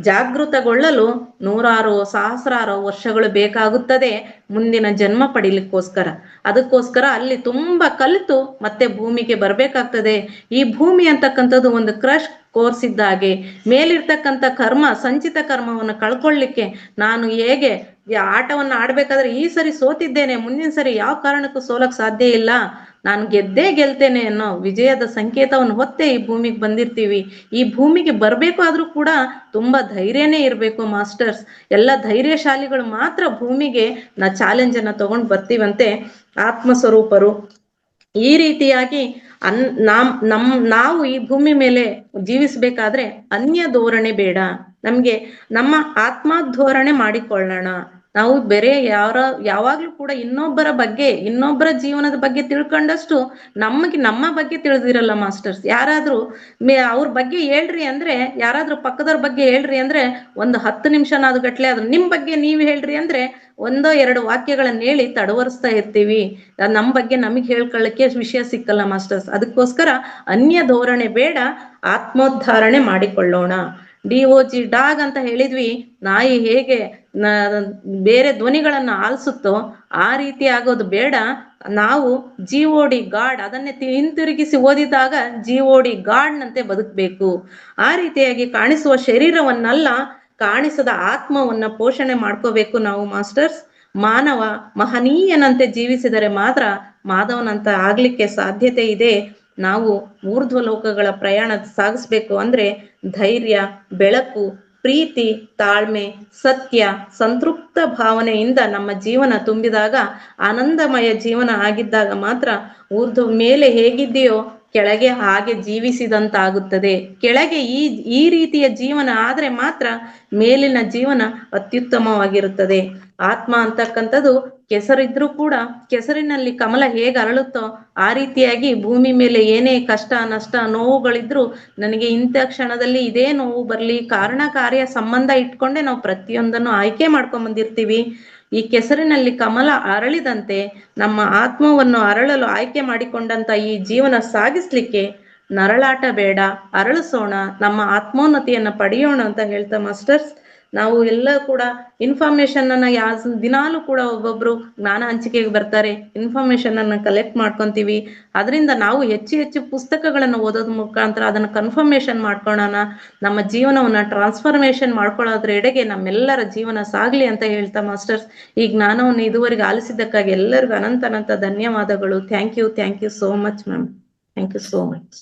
ಜಾಗೃತಗೊಳ್ಳಲು ನೂರಾರು ಸಹಸ್ರಾರು ವರ್ಷಗಳು ಬೇಕಾಗುತ್ತದೆ ಮುಂದಿನ ಜನ್ಮ ಪಡಿಲಿಕ್ಕೋಸ್ಕರ. ಅದಕ್ಕೋಸ್ಕರ ಅಲ್ಲಿ ತುಂಬಾ ಕಲಿತು ಮತ್ತೆ ಭೂಮಿಗೆ ಬರ್ಬೇಕಾಗ್ತದೆ. ಈ ಭೂಮಿ ಅಂತಕ್ಕಂಥದ್ದು ಒಂದು ಕ್ರಶ್ ಕೋರ್ಸ್ ಇದ್ದ ಹಾಗೆ. ಮೇಲಿರ್ತಕ್ಕಂಥ ಕರ್ಮ, ಸಂಚಿತ ಕರ್ಮವನ್ನು ಕಳ್ಕೊಳ್ಳಿಕ್ಕೆ ನಾನು ಹೇಗೆ ಆಟವನ್ನು ಆಡ್ಬೇಕಾದ್ರೆ ಈ ಸರಿ ಸೋತಿದ್ದೇನೆ, ಮುಂದಿನ ಸರಿ ಯಾವ ಕಾರಣಕ್ಕೂ ಸೋಲಕ್ ಸಾಧ್ಯ ಇಲ್ಲ, ನಾನು ಗೆದ್ದೇ ಗೆಲ್ತೇನೆ ಅನ್ನೋ ವಿಜಯದ ಸಂಕೇತವನ್ನು ಹೊತ್ತೇ ಈ ಭೂಮಿಗೆ ಬಂದಿರ್ತೀವಿ. ಈ ಭೂಮಿಗೆ ಬರ್ಬೇಕು ಆದ್ರೂ ಕೂಡ ತುಂಬಾ ಧೈರ್ಯನೇ ಇರಬೇಕು ಮಾಸ್ಟರ್ಸ್. ಎಲ್ಲ ಧೈರ್ಯಶಾಲಿಗಳು ಮಾತ್ರ ಭೂಮಿಗೆ ಚಾಲೆಂಜ್ ಅನ್ನ ತಗೊಂಡ್ ಬರ್ತೀವಂತೆ ಆತ್ಮಸ್ವರೂಪರು. ಈ ರೀತಿಯಾಗಿ ನಾವು ಈ ಭೂಮಿ ಮೇಲೆ ಜೀವಿಸ್ಬೇಕಾದ್ರೆ ಅನ್ಯ ಧೋರಣೆ ಬೇಡ. ನಮ್ಗೆ ನಮ್ಮ ಆತ್ಮಧೋರಣೆ ಮಾಡಿಕೊಳ್ಳೋಣ. ನಾವು ಬೇರೆ ಯಾವಾಗ್ಲೂ ಕೂಡ ಇನ್ನೊಬ್ಬರ ಜೀವನದ ಬಗ್ಗೆ ತಿಳ್ಕೊಂಡಷ್ಟು ನಮ್ಮ ಬಗ್ಗೆ ತಿಳಿದಿರಲ್ಲ ಮಾಸ್ಟರ್ಸ್. ಯಾರಾದ್ರೂ ಅವ್ರ ಬಗ್ಗೆ ಹೇಳ್ರಿ ಅಂದ್ರೆ, ಯಾರಾದ್ರೂ ಪಕ್ಕದವ್ರ ಬಗ್ಗೆ ಹೇಳ್ರಿ ಅಂದ್ರೆ ಒಂದು 10 ನಿಮಿಷನಾದ ಗಟ್ಲೆ ಆದ್ರೂ ನಿಮ್ ಬಗ್ಗೆ ನೀವ್ ಹೇಳ್ರಿ ಅಂದ್ರೆ 1-2 ವಾಕ್ಯಗಳನ್ನ ಹೇಳಿ ತಡವರಿಸ್ತಾ ಇರ್ತೀವಿ. ನಮ್ಮ ಬಗ್ಗೆ ನಮಗ್ ಹೇಳ್ಕೊಳ್ಳಕ್ಕೆ ವಿಷಯ ಸಿಕ್ಕಲ್ಲ ಮಾಸ್ಟರ್ಸ್. ಅದಕ್ಕೋಸ್ಕರ ಅನ್ಯ ಧೋರಣೆ ಬೇಡ, ಆತ್ಮೋದ್ಧಾರಣೆ ಮಾಡಿಕೊಳ್ಳೋಣ. DOG ಡಾಗ್ ಅಂತ ಹೇಳಿದ್ವಿ. ನಾಯಿ ಹೇಗೆ ಬೇರೆ ಧ್ವನಿಗಳನ್ನ ಆಲಿಸುತ್ತೋ ಆ ರೀತಿ ಆಗೋದು ಬೇಡ. ನಾವು GOD ಗಾಡ್ ಅದನ್ನೇ ಹಿಂತಿರುಗಿಸಿ ಓದಿದಾಗ GOD ಗಾಡ್ನಂತೆ ಬದುಕಬೇಕು. ಆ ರೀತಿಯಾಗಿ ಕಾಣಿಸುವ ಶರೀರವನ್ನಲ್ಲ, ಕಾಣಿಸದ ಆತ್ಮವನ್ನ ಪೋಷಣೆ ಮಾಡ್ಕೋಬೇಕು ನಾವು ಮಾಸ್ಟರ್ಸ್. ಮಾನವ ಮಹನೀಯನಂತೆ ಜೀವಿಸಿದರೆ ಮಾತ್ರ ಮಾಧವನಂತ ಆಗ್ಲಿಕ್ಕೆ ಸಾಧ್ಯತೆ ಇದೆ. ನಾವು ಊರ್ಧ್ವ ಲೋಕಗಳ ಪ್ರಯಾಣ ಸಾಗಿಸ್ಬೇಕು ಅಂದ್ರೆ ಧೈರ್ಯ, ಬೆಳಕು, ಪ್ರೀತಿ, ತಾಳ್ಮೆ, ಸತ್ಯ, ಸಂತೃಪ್ತ ಭಾವನೆಯಿಂದ ನಮ್ಮ ಜೀವನ ತುಂಬಿದಾಗ, ಆನಂದಮಯ ಜೀವನ ಆಗಿದ್ದಾಗ ಮಾತ್ರ ಊರ್ಧ್ವ ಮೇಲೆ ಹೇಗಿದೆಯೋ ಕೆಳಗೆ ಹಾಗೆ ಜೀವಿಸಿದಂತಾಗುತ್ತದೆ. ಕೆಳಗೆ ಈ ರೀತಿಯ ಜೀವನ ಆದ್ರೆ ಮಾತ್ರ ಮೇಲಿನ ಜೀವನ ಅತ್ಯುತ್ತಮವಾಗಿರುತ್ತದೆ. ಆತ್ಮ ಅಂತಕ್ಕಂಥದ್ದು ಕೆಸರಿದ್ರೂ ಕೂಡ ಕೆಸರಿನಲ್ಲಿ ಕಮಲ ಹೇಗೆ ಅರಳುತ್ತೋ ಆ ರೀತಿಯಾಗಿ ಭೂಮಿ ಮೇಲೆ ಏನೇ ಕಷ್ಟ, ನಷ್ಟ, ನೋವುಗಳಿದ್ರು ನನಗೆ ಇಂಥ ಕ್ಷಣದಲ್ಲಿ ಇದೇ ನೋವು ಬರ್ಲಿ, ಕಾರಣ ಕಾರ್ಯ ಸಂಬಂಧ ಇಟ್ಕೊಂಡೆ ನಾವು ಪ್ರತಿಯೊಂದನ್ನು ಆಯ್ಕೆ ಮಾಡ್ಕೊಂಡ್ ಬಂದಿರ್ತೀವಿ. ಈ ಕೆಸರಿನಲ್ಲಿ ಕಮಲ ಅರಳಿದಂತೆ ನಮ್ಮ ಆತ್ಮವನ್ನು ಅರಳಲು ಆಯ್ಕೆ ಮಾಡಿಕೊಂಡಂತ ಈ ಜೀವನ ಸಾಗಿಸ್ಲಿಕ್ಕೆ ನರಳಾಟ ಬೇಡ, ಅರಳಿಸೋಣ, ನಮ್ಮ ಆತ್ಮೋನ್ನತಿಯನ್ನ ಪಡೆಯೋಣ ಅಂತ ಹೇಳ್ತಾ ಮಾಸ್ಟರ್ಸ್, ನಾವು ಎಲ್ಲ ಕೂಡ ಇನ್ಫಾರ್ಮೇಶನ್ ಅನ್ನ ದಿನಾಲೂ ಕೂಡ ಒಬ್ಬೊಬ್ರು ಜ್ಞಾನ ಹಂಚಿಕೆಗೆ ಬರ್ತಾರೆ. ಇನ್ಫಾರ್ಮೇಶನ್ ಅನ್ನ ಕಲೆಕ್ಟ್ ಮಾಡ್ಕೊಂತೀವಿ. ಅದರಿಂದ ನಾವು ಹೆಚ್ಚು ಪುಸ್ತಕಗಳನ್ನು ಓದೋದ್ ಮುಖಾಂತರ ಅದನ್ನ ಕನ್ಫರ್ಮೇಶನ್ ಮಾಡ್ಕೊಳ್ಳೋಣ. ನಮ್ಮ ಜೀವನವನ್ನ ಟ್ರಾನ್ಸ್ಫಾರ್ಮೇಶನ್ ಮಾಡ್ಕೊಳ್ಳೋದ್ರ ಎಡೆಗೆ ನಮ್ಮೆಲ್ಲರ ಜೀವನ ಸಾಗ್ಲಿ ಅಂತ ಹೇಳ್ತಾ ಮಾಸ್ಟರ್ಸ್, ಈ ಜ್ಞಾನವನ್ನು ಇದುವರೆಗೆ ಆಲಿಸಿದ್ದಕ್ಕಾಗಿ ಎಲ್ಲರಿಗೂ ಅನಂತ ಧನ್ಯವಾದಗಳು. Thank you so much ma'am. Thank you so much.